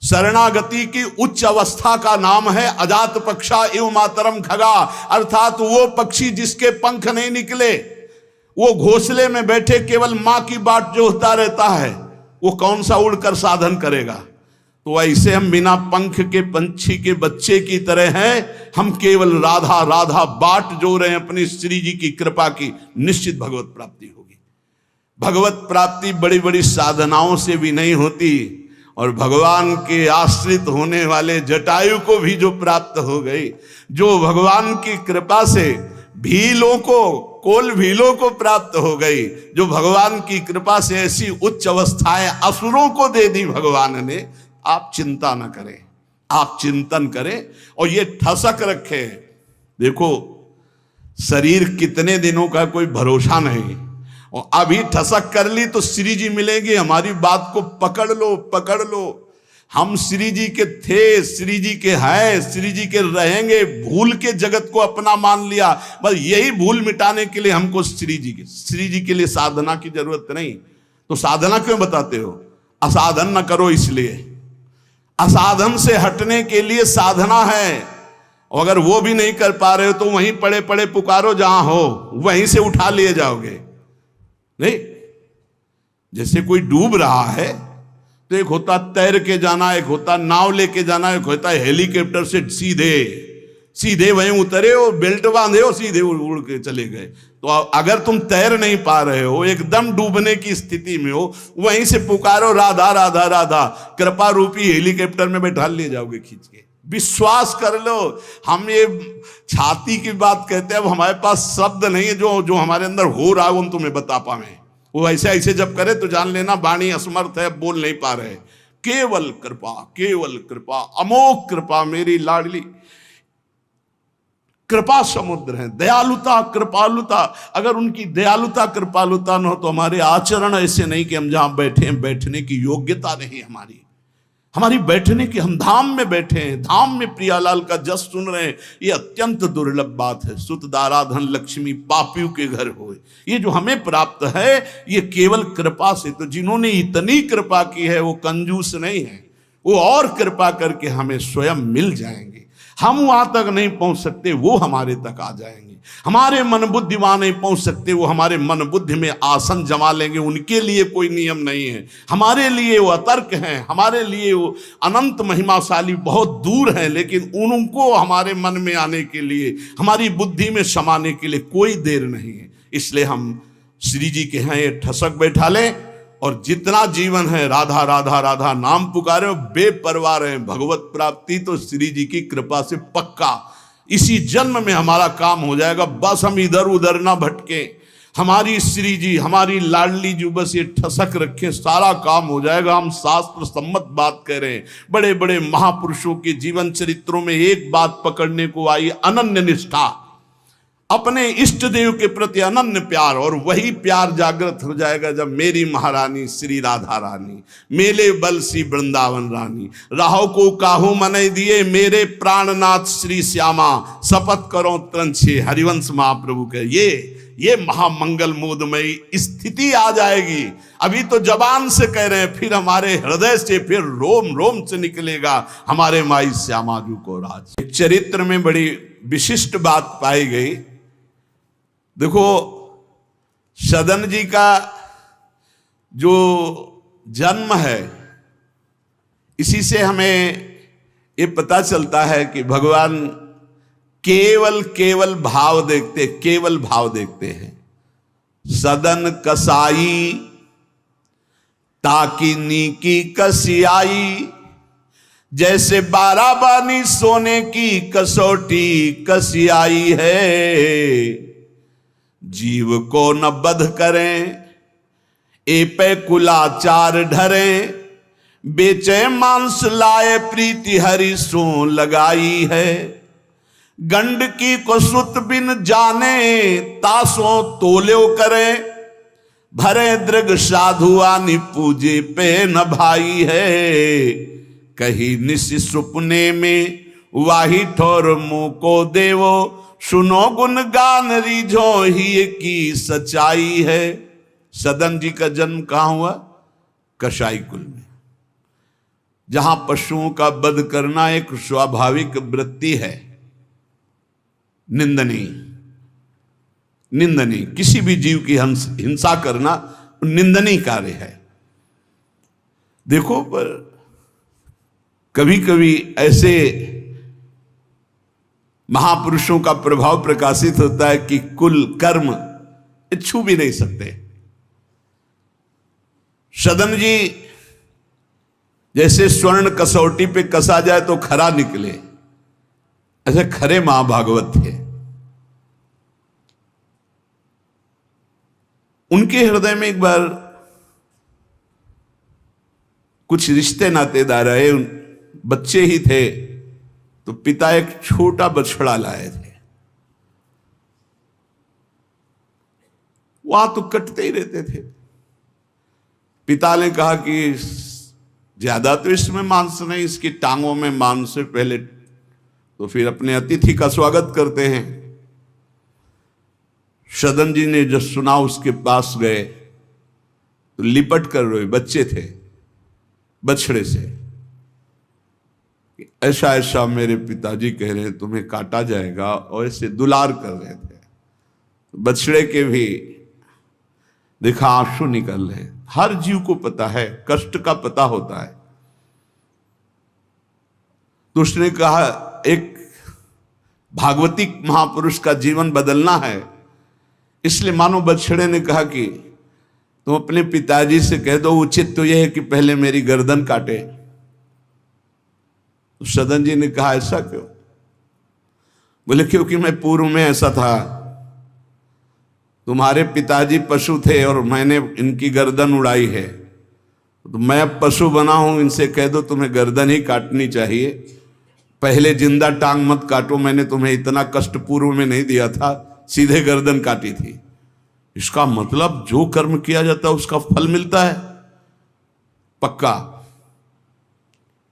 शरणागति की उच्च अवस्था का नाम है अजात पक्षा एवं मातरम खगा, अर्थात वो पक्षी जिसके पंख नहीं निकले, वो घोंसले में बैठे केवल मां की बाट जोहता रहता है, वो कौन सा उड़कर साधन करेगा? तो ऐसे हम बिना पंख के पंछी के बच्चे की तरह हैं, हम केवल राधा राधा बाट जो रहे हैं अपनी श्री जी की कृपा की, निश्चित भगवत प्राप्ति होगी। भगवत प्राप्ति बड़ी बड़ी साधनाओं से भी नहीं होती, और भगवान के आश्रित होने वाले जटायु को भी जो प्राप्त हो गई, जो भगवान की कृपा से भीलों को, कोल भीलों को प्राप्त हो गई, जो भगवान की कृपा से ऐसी उच्च अवस्थाएं असुरों को दे दी भगवान ने, आप चिंता न करें, आप चिंतन करें और ये ठसक रखें। देखो शरीर कितने दिनों का कोई भरोसा नहीं, और अभी ठसक कर ली तो श्री जी मिलेंगे। हमारी बात को पकड़ लो, पकड़ लो। हम श्री जी के थे, श्री जी के हैं, श्री जी के रहेंगे, भूल के जगत को अपना मान लिया। बस यही भूल मिटाने के लिए हमको श्री जी के लिए साधना की जरूरत नहीं। तो साधना क्यों बताते हो? असाधन न करो, इसलिए असाधन से हटने के लिए साधना है। और अगर वो भी नहीं कर पा रहे हो तो वहीं पड़े पड़े पुकारो, जहां हो वहीं से उठा लिए जाओगे। नहीं, जैसे कोई डूब रहा है तो एक होता तैर के जाना, एक होता नाव लेके जाना, एक होता हेलीकॉप्टर से सीधे वहीं उतरे और बेल्ट बांधे और सीधे उड़ के चले गए। तो अगर तुम तैर नहीं पा रहे हो, एकदम डूबने की स्थिति में हो, वहीं से पुकारो राधा राधा राधा, कृपा रूपी हेलीकॉप्टर में बैठा लिए जाओगे खींच के। विश्वास कर लो। हम ये छाती की बात कहते हैं, अब हमारे पास शब्द नहीं है जो हमारे अंदर हो रहा है वो हम तुम्हें बता पाए। वो ऐसे ऐसे जब करे तो जान लेना वाणी असमर्थ है, बोल नहीं पा रहे। केवल कृपा, अमोघ कृपा, मेरी लाडली कृपा समुद्र है। दयालुता कृपालुता, अगर उनकी दयालुता कृपालुता न हो तो हमारे आचरण ऐसे नहीं कि हम जहां बैठे हैं बैठने की योग्यता नहीं हमारी बैठने की, हम धाम में बैठे हैं, धाम में प्रियालाल का जस सुन रहे हैं, ये अत्यंत दुर्लभ बात है। सुत दारा धन लक्ष्मी पापियों के घर होए, ये जो हमें प्राप्त है ये केवल कृपा से। तो जिन्होंने इतनी कृपा की है वो कंजूस नहीं है, वो और कृपा करके हमें स्वयं मिल जाएंगे। हम वहां तक नहीं पहुंच सकते, वो हमारे तक आ जाएंगे। हमारे मन बुद्धि वहां नहीं पहुंच सकते, वो हमारे मन बुद्धि में आसन जमा लेंगे। उनके लिए कोई नियम नहीं है, हमारे लिए वो अतर्क हैं, हमारे लिए वो अनंत महिमाशाली बहुत दूर हैं। लेकिन उनको हमारे मन में आने के लिए, हमारी बुद्धि में समाने के लिए कोई देर नहीं है। इसलिए हम श्री जी के हैं ये ठसक बैठा लें और जितना जीवन है राधा राधा राधा नाम पुकारे, बेपरवाह रहे। भगवत प्राप्ति तो श्री जी की कृपा से पक्का इसी जन्म में हमारा काम हो जाएगा। बस हम इधर उधर ना भटके, हमारी श्री जी, हमारी लाडली जी बस ये ठसक रखें, सारा काम हो जाएगा। हम शास्त्र सम्मत बात कह रहे हैं। बड़े बड़े महापुरुषों के जीवन चरित्रों में एक बात पकड़ने को आई, अनन्य निष्ठा, अपने इष्ट देव के प्रति अनन्य प्यार। और वही प्यार जागृत हो जाएगा जब मेरी महारानी श्री राधा रानी, मेले बल सी वृंदावन रानी, राहो को काहू मने दिए मेरे प्राणनाथ श्री श्यामा, शपथ करो त्रंछे हरिवंश महाप्रभु के। ये महामंगल मोदमयी स्थिति आ जाएगी। अभी तो जबान से कह रहे हैं, फिर हमारे हृदय से, फिर रोम रोम से निकलेगा हमारे माई श्यामा जी को राज। चरित्र में बड़ी विशिष्ट बात पाई गई। देखो, सदन जी का जो जन्म है, इसी से हमें ये पता चलता है कि भगवान केवल भाव देखते हैं। सदन कसाई ताकि नीकी कसियाई, जैसे बाराबानी सोने की कसौटी कसियाई है। जीव को न बध करें ए पे कुलाचार ढरें, बेचे मांस लाए प्रीति हरि सो लगाई है। गंडकी को सुत बिन जाने तासों तोल्यो करे, भरे दृग साधु आनि पूजे पे न भाई है। कही निस सुपने में वाही ठोर मुंह को देवो, सुनो गुण गान रीझो ही की सच्चाई है। सदन जी का जन्म कहां हुआ? कसाई कुल में, जहां पशुओं का वध करना एक स्वाभाविक वृत्ति है। निंदनीय किसी भी जीव की हिंसा करना निंदनीय कार्य है। देखो, पर कभी कभी ऐसे महापुरुषों का प्रभाव प्रकाशित होता है कि कुल कर्म छू भी नहीं सकते। सदन जी जैसे स्वर्ण कसौटी पे कसा जाए तो खरा निकले, ऐसे खरे महाभागवत थे। उनके हृदय में एक बार कुछ रिश्ते नातेदार आए, बच्चे ही थे, तो पिता एक छोटा बछड़ा लाए थे। वहां तो कटते ही रहते थे। पिता ने कहा कि ज्यादा तो इसमें मांस नहीं, इसकी टांगों में मांस है पहले, तो फिर अपने अतिथि का स्वागत करते हैं। सदन जी ने जब सुना उसके पास गए तो लिपट कर रोए। बच्चे थे, बछड़े से कि ऐसा ऐसा मेरे पिताजी कह रहे हैं तुम्हें काटा जाएगा, और ऐसे दुलार कर रहे थे। बछड़े के भी देखा आंसू निकल रहे। हर जीव को पता है, कष्ट का पता होता है। तो उसने कहा एक भागवती महापुरुष का जीवन बदलना है, इसलिए मानो बछड़े ने कहा कि तुम अपने पिताजी से कह दो, उचित तो यह है कि पहले मेरी गर्दन काटे। तो सदन जी ने कहा ऐसा क्यों? बोले क्योंकि मैं पूर्व में ऐसा था, तुम्हारे पिताजी पशु थे और मैंने इनकी गर्दन उड़ाई है, तो मैं अब पशु बना हूं, इनसे कह दो तुम्हें गर्दन ही काटनी चाहिए, पहले जिंदा टांग मत काटो, मैंने तुम्हें इतना कष्ट पूर्व में नहीं दिया था, सीधे गर्दन काटी थी। इसका मतलब जो कर्म किया जाता है उसका फल मिलता है पक्का।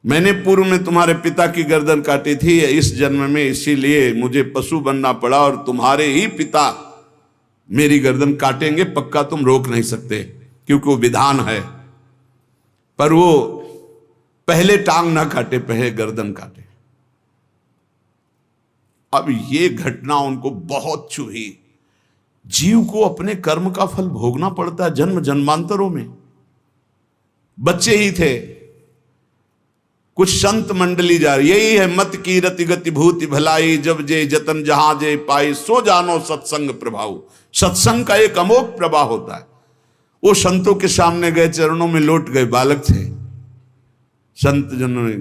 मैंने पूर्व में तुम्हारे पिता की गर्दन काटी थी इस जन्म में, इसीलिए मुझे पशु बनना पड़ा, और तुम्हारे ही पिता मेरी गर्दन काटेंगे पक्का, तुम रोक नहीं सकते क्योंकि वो विधान है। पर वो पहले टांग ना काटे, पहले गर्दन काटे। अब ये घटना उनको बहुत छुई। जीव को अपने कर्म का फल भोगना पड़ता है जन्म जन्मांतरों में। बच्चे ही थे, कुछ संत मंडली जा रही, यही है मत की रति गति भूति भलाई, जब जे जतन जहां जे पाई, सो जानो सत्संग प्रभाव। सत्संग का एक अमोघ प्रभाव होता है। वो संतों के सामने गए, चरणों में लौट गए, बालक थे। संत जनों ने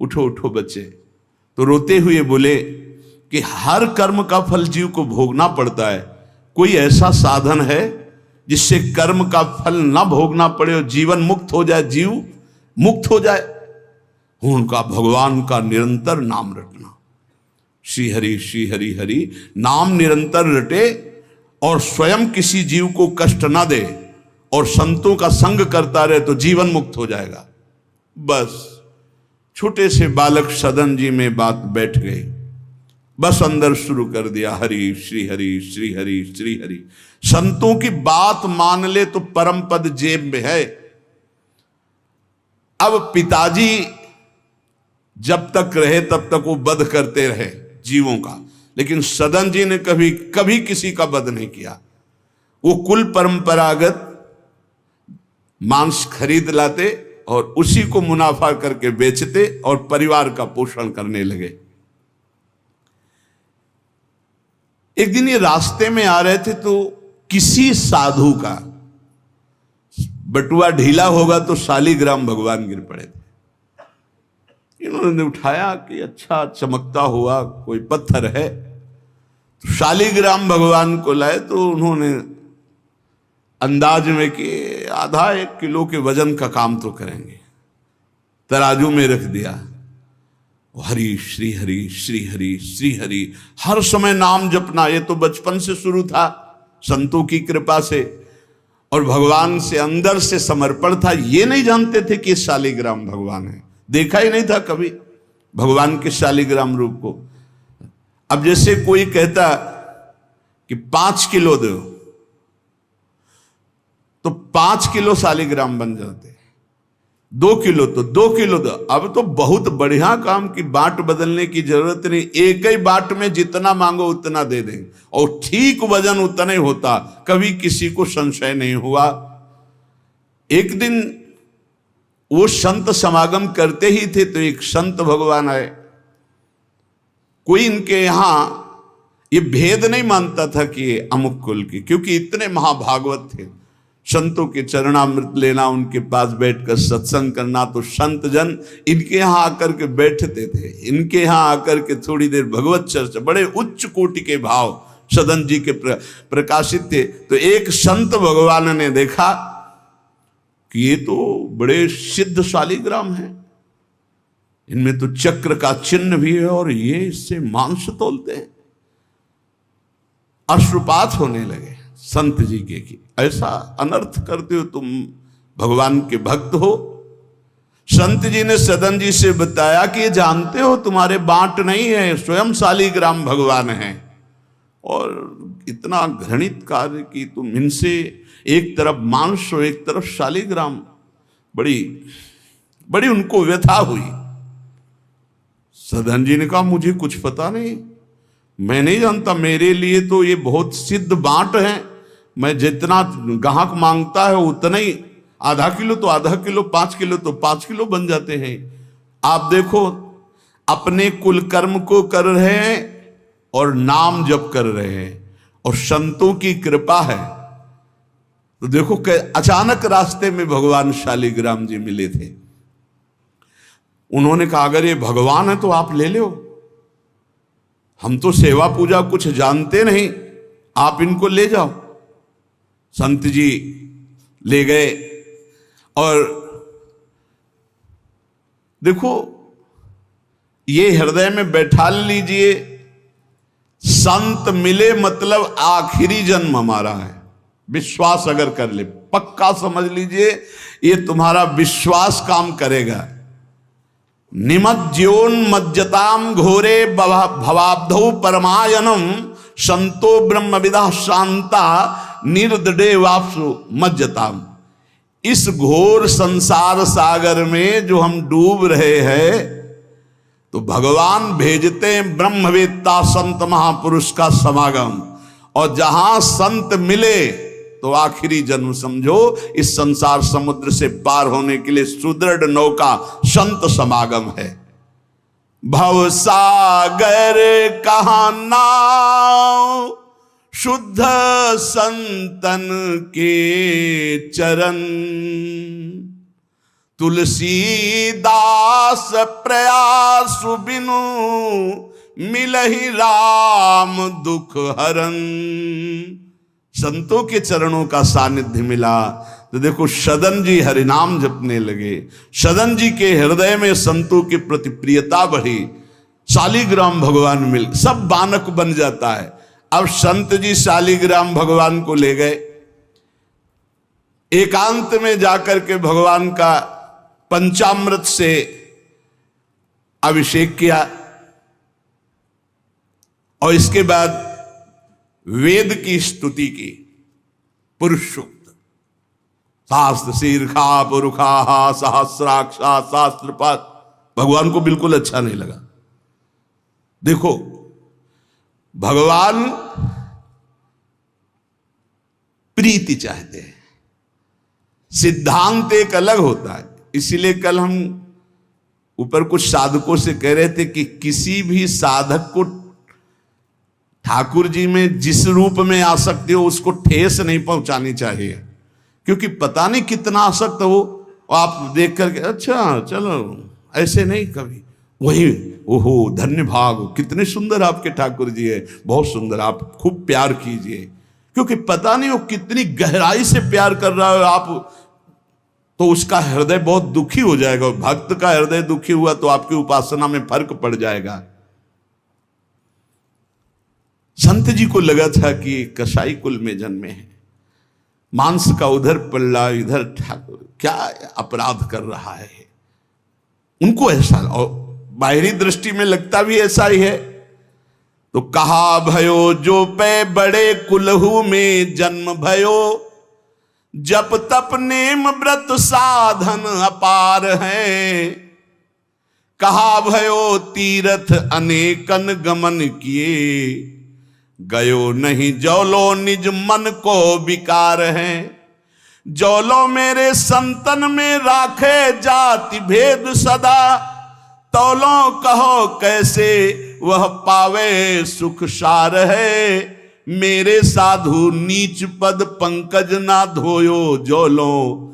उठो उठो बच्चे, तो रोते हुए बोले कि हर कर्म का फल जीव को भोगना पड़ता है, कोई ऐसा साधन है जिससे कर्म का फल ना भोगना पड़े और जीवन मुक्त हो जाए, जीव मुक्त हो जाए? उनका भगवान का निरंतर नाम रटना। श्री हरि हरि नाम निरंतर रटे और स्वयं किसी जीव को कष्ट ना दे और संतों का संग करता रहे तो जीवन मुक्त हो जाएगा। बस छोटे से बालक सदन जी में बात बैठ गई, बस अंदर शुरू कर दिया हरि श्री हरि श्री हरि श्री हरि। संतों की बात मान ले तो परम पद जेब में है। अब पिताजी जब तक रहे तब तक वो वध करते रहे जीवों का, लेकिन सदन जी ने कभी कभी किसी का वध नहीं किया। वो कुल परंपरागत मांस खरीद लाते और उसी को मुनाफा करके बेचते और परिवार का पोषण करने लगे। एक दिन ये रास्ते में आ रहे थे तो किसी साधु का बटुआ ढीला होगा तो शालिग्राम भगवान गिर पड़े थे। इन्होंने उठाया कि अच्छा चमकता हुआ कोई पत्थर है, तो शालिग्राम भगवान को लाए। तो उन्होंने अंदाज में कि आधा 1 किलो के वजन का काम तो करेंगे, तराजू में रख दिया। हरि श्री हरि श्री हरि श्री हरि, हर समय नाम जपना। ये तो बचपन से शुरू था संतों की कृपा से, और भगवान से अंदर से समर्पण था। ये नहीं जानते थे कि शालिग्राम भगवान है, देखा ही नहीं था कभी भगवान के शालिग्राम रूप को। अब जैसे कोई कहता कि 5 किलो दो तो 5 किलो शालिग्राम बन जाते, 2 किलो तो 2 किलो दो। अब तो बहुत बढ़िया काम की बाट बदलने की जरूरत नहीं, एक ही बाट में जितना मांगो उतना दे देंगे और ठीक वजन उतना ही होता, कभी किसी को संशय नहीं हुआ। एक दिन वो संत समागम करते ही थे तो एक संत भगवान आए। कोई इनके यहां ये भेद नहीं मानता था कि ये अमुक कुल की, क्योंकि इतने महाभागवत थे। संतों के चरणामृत लेना, उनके पास बैठकर सत्संग करना, तो संत जन इनके यहाँ आकर के बैठते थे, इनके यहाँ आकर के थोड़ी देर भगवत चर्चा। बड़े उच्च कोटि के भाव सदन जी के प्रकाशित थे। तो एक संत भगवान ने देखा कि ये तो बड़े सिद्ध शालिग्राम हैं, इनमें तो चक्र का चिन्ह भी है और ये इससे मांस तोलते हैं। अश्रुपात होने लगे संत जी के कि ऐसा अनर्थ करते हो तुम, भगवान के भक्त हो। संत जी ने सदन जी से बताया कि ये जानते हो तुम्हारे बांट नहीं है, स्वयं शालिग्राम भगवान हैं, और इतना घृणित कार्य कि तुम इनसे एक तरफ मांस और एक तरफ शालिग्राम। बड़ी बड़ी उनको व्यथा हुई। सदन जी ने कहा मुझे कुछ पता नहीं, मैं नहीं जानता, मेरे लिए तो ये बहुत सिद्ध बांट है, मैं जितना ग्राहक मांगता है उतना ही, आधा किलो तो आधा किलो, 5 किलो तो 5 किलो बन जाते हैं। आप देखो अपने कुल कर्म को कर रहे हैं और नाम जप कर रहे हैं और संतों की कृपा है। तो देखो अचानक रास्ते में भगवान शालिग्राम जी मिले थे। उन्होंने कहा अगर ये भगवान है तो आप ले लो, हम तो सेवा पूजा कुछ जानते नहीं, आप इनको ले जाओ। संत जी ले गए और देखो ये हृदय में बैठा लीजिए, संत मिले मतलब आखिरी जन्म हमारा है। विश्वास अगर कर ले, पक्का समझ लीजिए ये तुम्हारा विश्वास काम करेगा। निमज्जोन्मज्जताम घोरे भवाब्धौ परमायनम संतो ब्रह्मविदा शांता निर्दडे वापसु मज्जताम। इस घोर संसार सागर में जो हम डूब रहे हैं, तो भगवान भेजते हैं ब्रह्मवेत्ता संत महापुरुष का समागम, और जहां संत मिले तो आखिरी जन्म समझो इस संसार समुद्र से पार होने के लिए सुदृढ़ नौका संत समागम है। भव सागर कहा नाव शुद्ध संतन के चरण, तुलसीदास प्रयास बिनु मिलहि राम दुख हरन। संतों के चरणों का सानिध्य मिला तो देखो सदन जी हरिनाम जपने लगे, सदन जी के हृदय में संतों के प्रति प्रियता बढ़ी, शालिग्राम भगवान मिल, सब बानक बन जाता है। अब संत जी शालिग्राम भगवान को ले गए, एकांत में जाकर के भगवान का पंचामृत से अभिषेक किया और इसके बाद वेद की स्तुति की, पुरुष सूक्त, शास्त्र शीर्षा पुरुखा सहस्राक्षा शास्त्रपात। भगवान को बिल्कुल अच्छा नहीं लगा। देखो भगवान प्रीति चाहते हैं, सिद्धांत एक अलग होता है। इसीलिए कल हम ऊपर कुछ साधकों से कह रहे थे कि किसी भी साधक को ठाकुर जी में जिस रूप में आसक्ति हो उसको ठेस नहीं पहुंचानी चाहिए, क्योंकि पता नहीं कितना आसक्त हो, आप देख करके अच्छा चलो, ऐसे नहीं कभी वही ओहो धन्य भाग, कितने सुंदर आपके ठाकुर जी है, बहुत सुंदर, आप खूब प्यार कीजिए, क्योंकि पता नहीं वो कितनी गहराई से प्यार कर रहा है आप, तो उसका हृदय बहुत दुखी हो जाएगा। भक्त का हृदय दुखी हुआ तो आपकी उपासना में फर्क पड़ जाएगा। संत जी को लगा था कि कसाई कुल में जन्मे हैं, मांस का उधर पल्ला इधर ठाकुर, क्या अपराध कर रहा है उनको ऐसा, और बाहरी दृष्टि में लगता भी ऐसा ही है। तो कहा भयो जो पे बड़े कुलहू में जन्म भयो, जप तप नेम व्रत साधन अपार है। कहा भयो तीर्थ अनेकन गमन किए, गयो नहीं जौलो निज मन को विकार है। जौलो मेरे संतन में राखे जाति भेद सदा, तौलो कहो कैसे वह पावे सुख सार है। मेरे साधु नीच पद पंकज ना धोयो, जौलो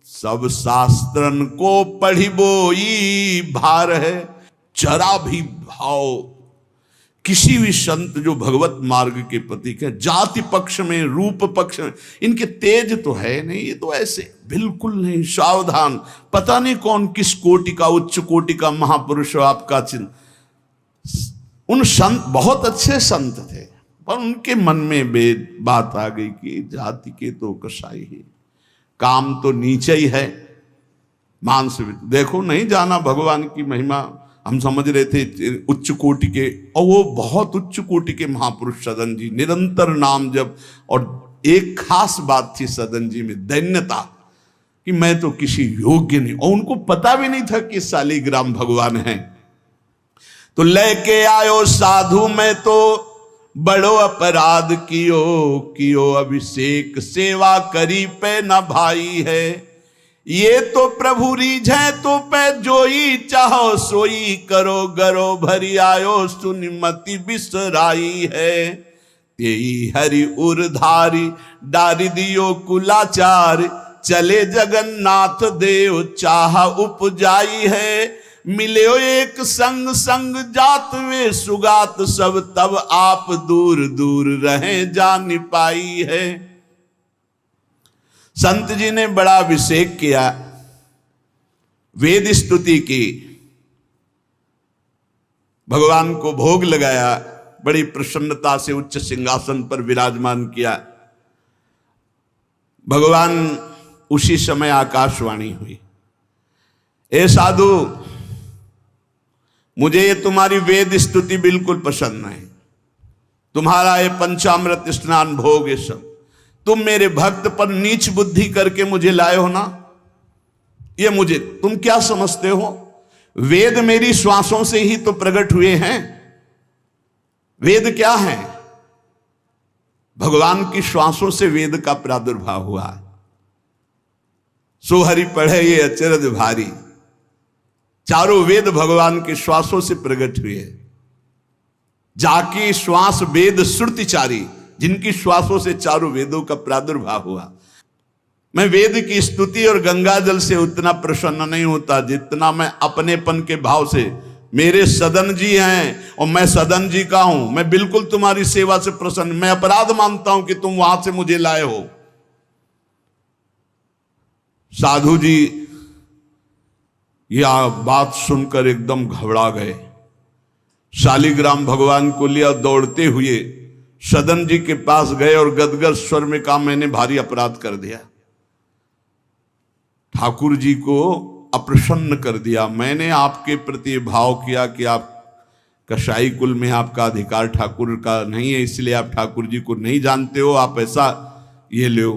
सब शास्त्रन को पढ़ी बोई भार है। जरा भी भाव किसी भी संत जो भगवत मार्ग के प्रतीक है, जाति पक्ष में रूप पक्ष में इनके तेज तो है नहीं, ये तो ऐसे बिल्कुल नहीं, सावधान, पता नहीं कौन किस कोटि का उच्च कोटि का महापुरुष आपका चिन्ह। उन संत बहुत अच्छे संत थे, पर उनके मन में बात आ गई कि जाति के तो कसाई ही, काम तो नीचे ही है, मांस देखो नहीं जाना भगवान की महिमा। हम समझ रहे थे उच्च कोटि के, और वो बहुत उच्च कोटि के महापुरुष सदन जी, निरंतर नाम जप। और एक खास बात थी सदन जी में, दैन्यता, कि मैं तो किसी योग्य नहीं, और उनको पता भी नहीं था कि शालिग्राम भगवान हैं। तो लेके आयो साधु में तो बड़ो अपराध कियो अभिषेक सेवा करी पे न भाई है। ये तो प्रभु रीझे तो पे जोई चाहो सोई करो गरो भरी आयो सुनिमति बिसराई है। तेई हरि उरधारी डारी दियो कुलाचार चले जगन्नाथ देव चाह उपजाई है। मिले एक संग संग जात वे सुगात सब तब आप दूर दूर रहे जान पाई है। संत जी ने बड़ा अभिषेक किया, वेद स्तुति की, भगवान को भोग लगाया, बड़ी प्रसन्नता से उच्च सिंहासन पर विराजमान किया। भगवान उसी समय आकाशवाणी हुई, ए साधु मुझे ये तुम्हारी वेद स्तुति बिल्कुल पसंद नहीं, तुम्हारा ये पंचामृत स्नान भोग ये सब, तुम मेरे भक्त पर नीच बुद्धि करके मुझे लाए हो ना, ये मुझे तुम क्या समझते हो? वेद मेरी श्वासों से ही तो प्रकट हुए हैं। वेद क्या है? भगवान की श्वासों से वेद का प्रादुर्भाव हुआ। सोहरि पढ़े ये अचरज भारी, चारों वेद भगवान के श्वासों से प्रकट हुए। जाकी श्वास वेद श्रुतिचारी, जिनकी श्वासों से चारों वेदों का प्रादुर्भाव हुआ। मैं वेद की स्तुति और गंगा जल से उतना प्रसन्न नहीं होता जितना मैं अपनेपन के भाव से, मेरे सदन जी हैं और मैं सदन जी का हूं, मैं बिल्कुल तुम्हारी सेवा से प्रसन्न, मैं अपराध मानता हूं कि तुम वहां से मुझे लाए हो। साधु जी यह बात सुनकर एकदम घबरा गए। शालिग्राम भगवान को लिया, दौड़ते हुए सदन जी के पास गए और गदगद स्वर में कहा, मैंने भारी अपराध कर दिया, ठाकुर जी को अप्रसन्न कर दिया। मैंने आपके प्रति भाव किया कि आप कसाई कुल में आपका अधिकार ठाकुर का नहीं है, इसलिए आप ठाकुर जी को नहीं जानते हो, आप ऐसा ये लो।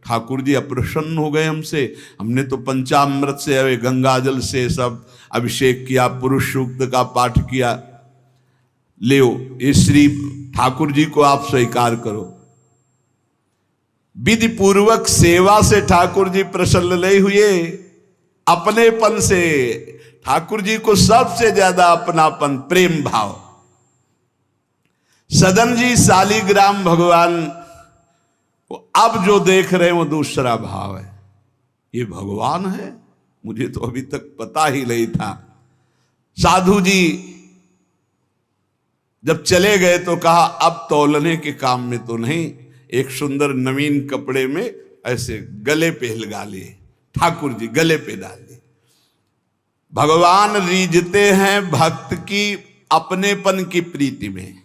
ठाकुर जी अप्रसन्न हो गए हमसे, हमने तो पंचामृत से गंगा जल से सब अभिषेक किया, पुरुष सूक्त का पाठ किया, ले इस श्री ठाकुर जी को आप स्वीकार करो। विधि पूर्वक सेवा से ठाकुर जी प्रसन्न नहीं हुए, अपनेपन से ठाकुर जी को सबसे ज्यादा अपनापन, प्रेम भाव। सदन जी शालिग्राम भगवान अब जो देख रहे हैं वो दूसरा भाव है। ये भगवान है, मुझे तो अभी तक पता ही नहीं था। साधु जी जब चले गए तो कहा, अब तौलने के काम में तो नहीं, एक सुंदर नवीन कपड़े में ऐसे गले पे लगा लिए, ठाकुर जी गले पे डाल लिए। भगवान रीझते हैं भक्त की अपनेपन की प्रीति में,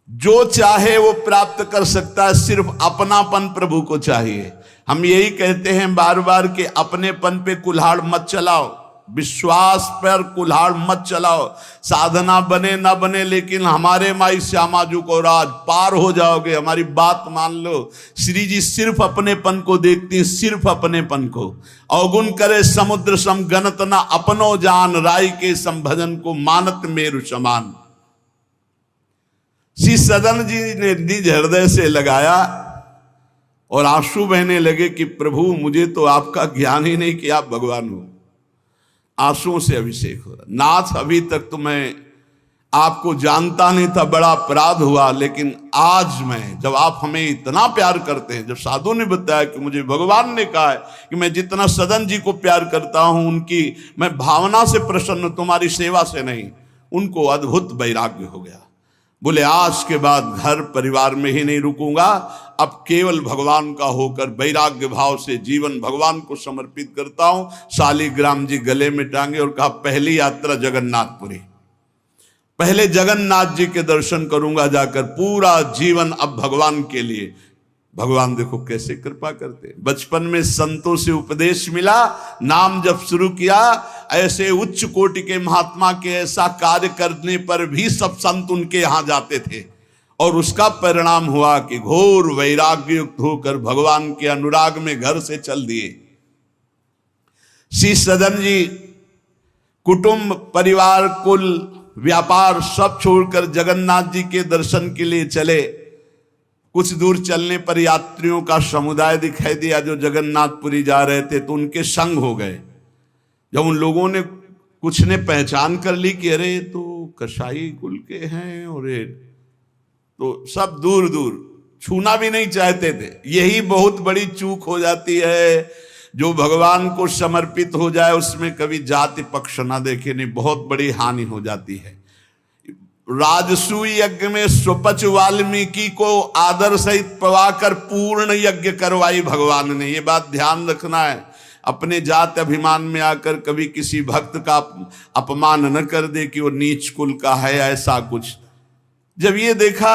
जो चाहे वो प्राप्त कर सकता है, सिर्फ अपनापन प्रभु को चाहिए। हम यही कहते हैं बार बार कि अपनेपन पे कुल्हाड़ मत चलाओ, विश्वास पर कुल्हाड़ मत चलाओ। साधना बने ना बने, लेकिन हमारे माई श्यामा जी को राज पार हो जाओगे, हमारी बात मान लो। श्री जी सिर्फ अपनेपन को देखती, सिर्फ अपनेपन को। अवगुण करे समुद्र सम गणत ना अपनो जान, राय के संभजन को मानत मेरु समान। श्री सदन जी ने निज हृदय से लगाया और आंसू बहने लगे कि प्रभु मुझे तो आपका ज्ञान ही नहीं कि आप भगवान हो। आंसुओं से अभिषेक हो रहा, नाथ अभी तक तो मैं आपको जानता नहीं था, बड़ा अपराध हुआ, लेकिन आज मैं, जब आप हमें इतना प्यार करते हैं, जब साधु ने बताया कि मुझे भगवान ने कहा है कि मैं जितना सदन जी को प्यार करता हूं, उनकी मैं भावना से प्रसन्न, तुम्हारी सेवा से नहीं, उनको अद्भुत वैराग्य हो गया। बोले आज के बाद घर परिवार में ही नहीं रुकूंगा, अब केवल भगवान का होकर वैराग्य भाव से जीवन भगवान को समर्पित करता हूं। शालिग्राम जी गले में टांगे और कहा, पहली यात्रा जगन्नाथपुरी, पहले जगन्नाथ जी के दर्शन करूंगा जाकर, पूरा जीवन अब भगवान के लिए। भगवान देखो कैसे कृपा करते। बचपन में संतों से उपदेश मिला, नाम जब शुरू किया, ऐसे उच्च कोटि के महात्मा के ऐसा कार्य करने पर भी सब संत उनके यहां जाते थे, और उसका परिणाम हुआ कि घोर वैराग्य युक्त होकर भगवान के अनुराग में घर से चल दिए। श्री सदन जी कुटुंब, परिवार, कुल, व्यापार सब छोड़कर जगन्नाथ जी के दर्शन के लिए चले। कुछ दूर चलने पर यात्रियों का समुदाय दिखाई दिया जो जगन्नाथपुरी जा रहे थे, तो उनके संग हो गए। जब उन लोगों ने कुछ ने पहचान कर ली कि अरे तो कसाई कुल के हैं, और तो सब दूर दूर छूना भी नहीं चाहते थे। यही बहुत बड़ी चूक हो जाती है, जो भगवान को समर्पित हो जाए उसमें कभी जाति पक्ष ना देखे, नहीं, बहुत बड़ी हानि हो जाती है। राजसूय यज्ञ में स्वपच वाल्मीकि को आदर सहित पवाकर पूर्ण यज्ञ करवाई भगवान ने। ये बात ध्यान रखना है, अपने जात अभिमान में आकर कभी किसी भक्त का अपमान न कर दे कि वो नीच कुल का है, ऐसा कुछ। जब ये देखा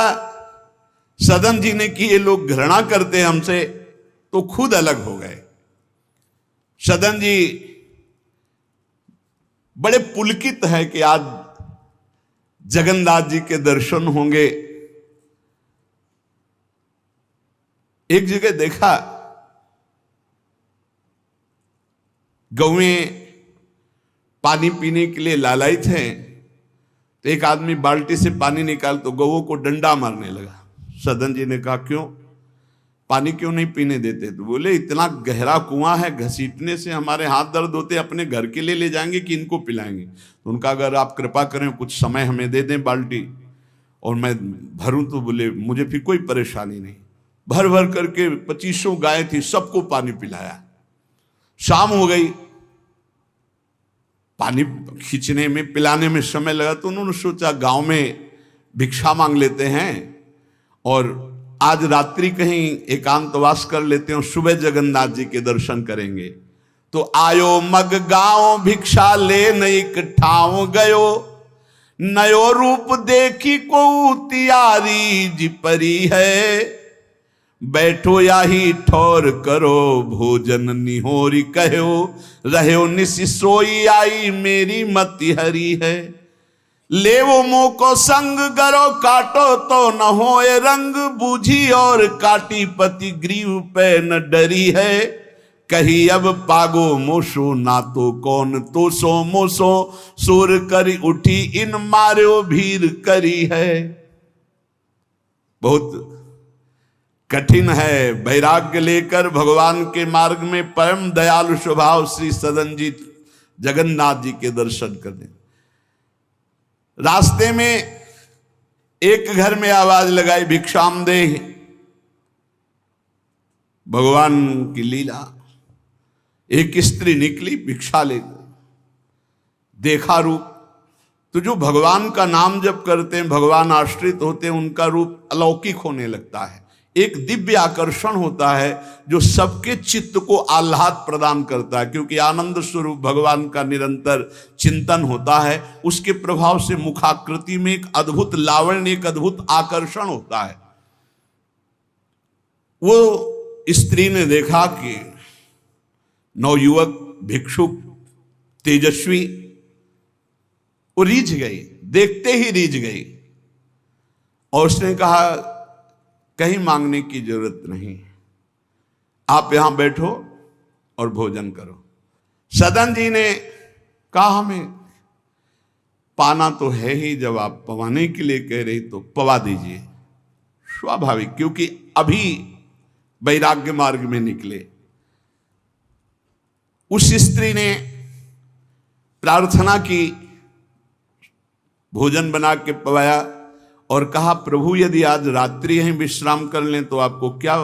सदन जी ने कि ये लोग घृणा करते हमसे, तो खुद अलग हो गए। सदन जी बड़े पुलकित है कि आज जगन्नाथ जी के दर्शन होंगे। एक जगह देखा, गौएं पानी पीने के लिए लालायित हैं, तो एक आदमी बाल्टी से पानी निकाल तो गौओं को डंडा मारने लगा। सदन जी ने कहा क्यों, पानी क्यों नहीं पीने देते? तो बोले इतना गहरा कुआं है, घसीटने से हमारे हाथ दर्द होते, अपने घर के लिए ले जाएंगे कि इनको पिलाएंगे? तो उनका अगर आप कृपा करें कुछ समय हमें दे दें बाल्टी और मैं भरूं, तो बोले मुझे फिर कोई परेशानी नहीं। भर भर करके 2500 गाय थी, सबको पानी पिलाया। शाम हो गई, पानी खींचने में पिलाने में समय लगा, तो उन्होंने सोचा गांव में भिक्षा मांग लेते हैं और आज रात्रि कहीं एकांतवास कर लेते हैं, सुबह जगन्नाथ जी के दर्शन करेंगे। तो आयो मग गांव भिक्षा ले नई ठाव गयो, नयो रूप देखी को तियारी जी परी है, बैठो याही ठौर करो भोजन निहोरी कहो, रहो निसि सोई आई मेरी मति हरी है, ले वो मुंह को संग गरो काटो तो न होए रंग, बूझी और काटी पति ग्रीव पे न डरी है, कही अब पागो मोशो ना तो कौन तो सो मोसो, सुर करी उठी इन मार्यो भीर करी है। बहुत कठिन है, वैराग्य लेकर भगवान के मार्ग में परम दयालु स्वभाव श्री सदन जी जगन्नाथ जी के दर्शन करने। रास्ते में एक घर में आवाज लगाई भिक्षाम दे। भगवान की लीला, एक स्त्री निकली भिक्षा लेकर, देखा रूप, तो जो भगवान का नाम जप करते हैं, भगवान आश्रित होते हैं, उनका रूप अलौकिक होने लगता है। एक दिव्य आकर्षण होता है जो सबके चित्त को आह्लाद प्रदान करता है, क्योंकि आनंद स्वरूप भगवान का निरंतर चिंतन होता है। उसके प्रभाव से मुखाकृति में एक अद्भुत लावण्य, एक अद्भुत आकर्षण होता है। वो स्त्री ने देखा कि नवयुवक भिक्षुक तेजस्वी, वो रीझ गई, देखते ही रीझ गई, और उसने कहा कहीं मांगने की जरूरत नहीं, आप यहां बैठो और भोजन करो। सदन जी ने कहा हमें पाना तो है ही, जब आप पवाने के लिए कह रही तो पवा दीजिए। स्वाभाविक, क्योंकि अभी वैराग्य मार्ग में निकले। उस स्त्री ने प्रार्थना की, भोजन बना के पवाया और कहा प्रभु यदि आज रात्रि यहीं विश्राम कर लें तो आपको क्या,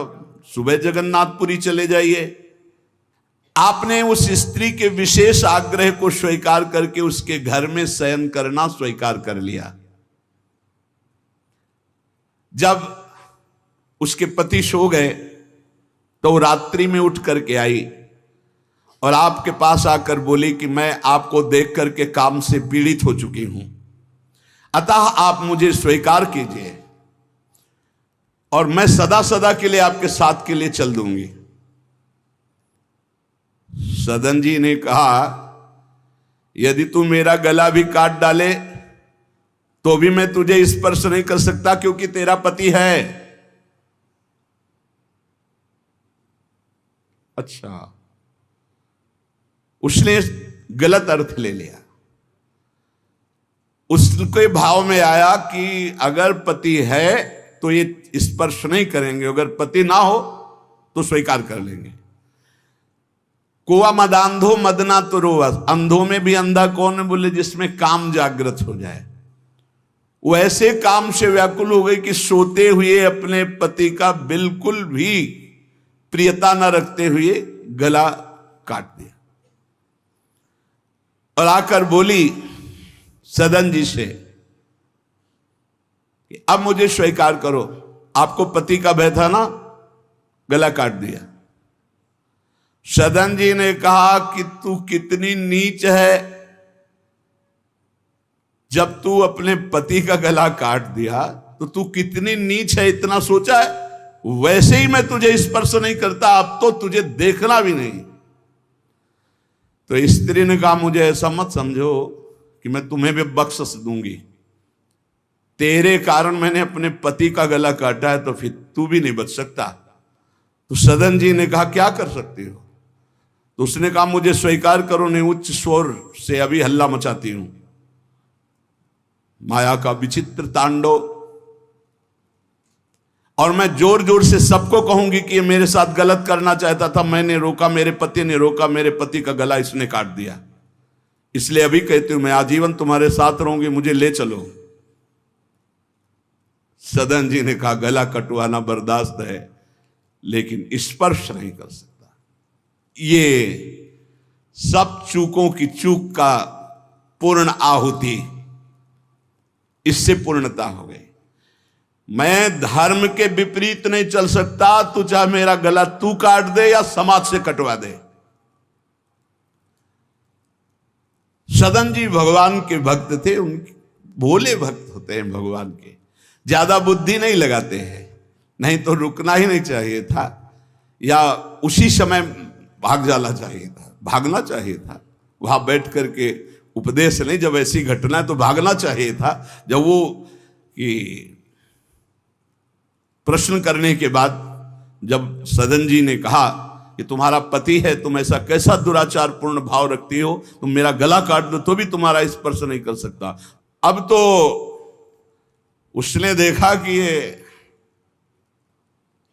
सुबह जगन्नाथपुरी चले जाइए। आपने उस स्त्री के विशेष आग्रह को स्वीकार करके उसके घर में शयन करना स्वीकार कर लिया। जब उसके पति सो गए तो रात्रि में उठ करके आई और आपके पास आकर बोली कि मैं आपको देख करके काम से पीड़ित हो चुकी हूं, अतः आप मुझे स्वीकार कीजिए और मैं सदा सदा के लिए आपके साथ के लिए चल दूंगी। सदन जी ने कहा यदि तू मेरा गला भी काट डाले तो भी मैं तुझे स्पर्श नहीं कर सकता, क्योंकि तेरा पति है। अच्छा, उसने गलत अर्थ ले लिया। उसके भाव में आया कि अगर पति है तो ये स्पर्श नहीं करेंगे, अगर पति ना हो तो स्वीकार कर लेंगे। कुआ मदांधो मदना तो रोवस, अंधों में भी अंधा कौन है? बोले जिसमें काम जागृत हो जाए। वो ऐसे काम से व्याकुल हो गई कि सोते हुए अपने पति का बिल्कुल भी प्रियता न रखते हुए गला काट दिया और आकर बोली सदन जी से कि अब मुझे स्वीकार करो, आपको पति का भय था ना, गला काट दिया। सदन जी ने कहा कि तू कितनी नीच है, जब तू अपने पति का गला काट दिया तो तू कितनी नीच है, इतना सोचा है? वैसे ही मैं तुझे स्पर्श नहीं करता, अब तो तुझे देखना भी नहीं। तो स्त्री ने कहा मुझे ऐसा मत समझो कि मैं तुम्हें भी बख्श दूंगी, तेरे कारण मैंने अपने पति का गला काटा है, तो फिर तू भी नहीं बच सकता। तो सदन जी ने कहा क्या कर सकती हो? तो उसने कहा मुझे स्वीकार करो, नहीं उच्च स्वर से अभी हल्ला मचाती हूं। माया का विचित्र तांडव, और मैं जोर जोर से सबको कहूंगी कि ये मेरे साथ गलत करना चाहता था, मैंने रोका, मेरे पति ने रोका, मेरे पति का गला इसने काट दिया, इसलिए अभी कहती हूं मैं आजीवन तुम्हारे साथ रहूंगी, मुझे ले चलो। सदन जी ने कहा गला कटवाना बर्दाश्त है, लेकिन स्पर्श नहीं कर सकता। ये सब चूकों की चूक का पूर्ण आहुति, इससे पूर्णता हो गई। मैं धर्म के विपरीत नहीं चल सकता, तू चाहे मेरा गला तू काट दे या समाज से कटवा दे। सदन जी भगवान के भक्त थे, उनके भोले भक्त होते हैं भगवान के, ज्यादा बुद्धि नहीं लगाते हैं, नहीं तो रुकना ही नहीं चाहिए था या उसी समय भाग जाना चाहिए था, भागना चाहिए था। वहां बैठ करके उपदेश नहीं, जब ऐसी घटना है तो भागना चाहिए था। जब वो कि प्रश्न करने के बाद जब सदन जी ने कहा कि तुम्हारा पति है, तुम ऐसा कैसा दुराचार पूर्ण भाव रखती हो, तुम मेरा गला काट दो तो भी तुम्हारा स्पर्श नहीं कर सकता। अब तो उसने देखा कि ये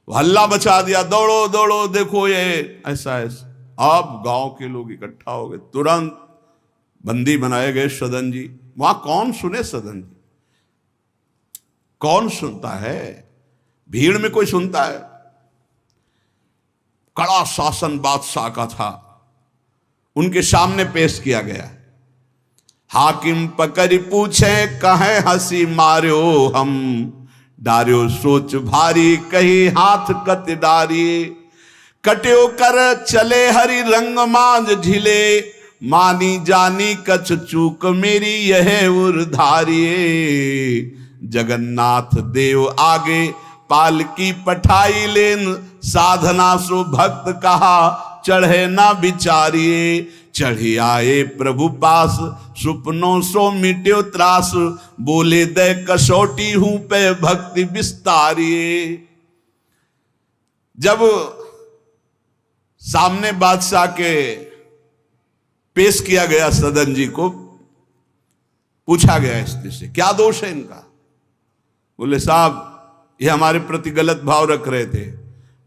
हल्ला मचा दिया, दौड़ो दौड़ो देखो ये ऐसा ऐसा। अब गांव के लोग इकट्ठा हो गए, तुरंत बंदी बनाए गए सदन जी। वहां कौन सुने सदन जी, कौन सुनता है? भीड़ में कोई सुनता है? कड़ा शासन बादशाह का था, उनके सामने पेश किया गया। हाकिम पकड़ पूछे कहे हंसी मार्यो हम, डार्यो सोच भारी कही हाथ कत डारी, कट्यो कर चले हरि रंग मांझ झिले, मानी जानी कछ चूक मेरी यह उर्धारिये, जगन्नाथ देव आगे पालकी पठाई लेन, साधना सो भक्त कहा चढ़े ना बिचारिये, चढ़ी आए प्रभु पास सुपनों सो मिट्यो त्रास, बोले दे कसौटी हूं पे भक्ति विस्तारिये। जब सामने बादशाह के पेश किया गया सदन जी को, पूछा गया स्त्री से क्या दोष है इनका? बोले साहब ये हमारे प्रति गलत भाव रख रहे थे,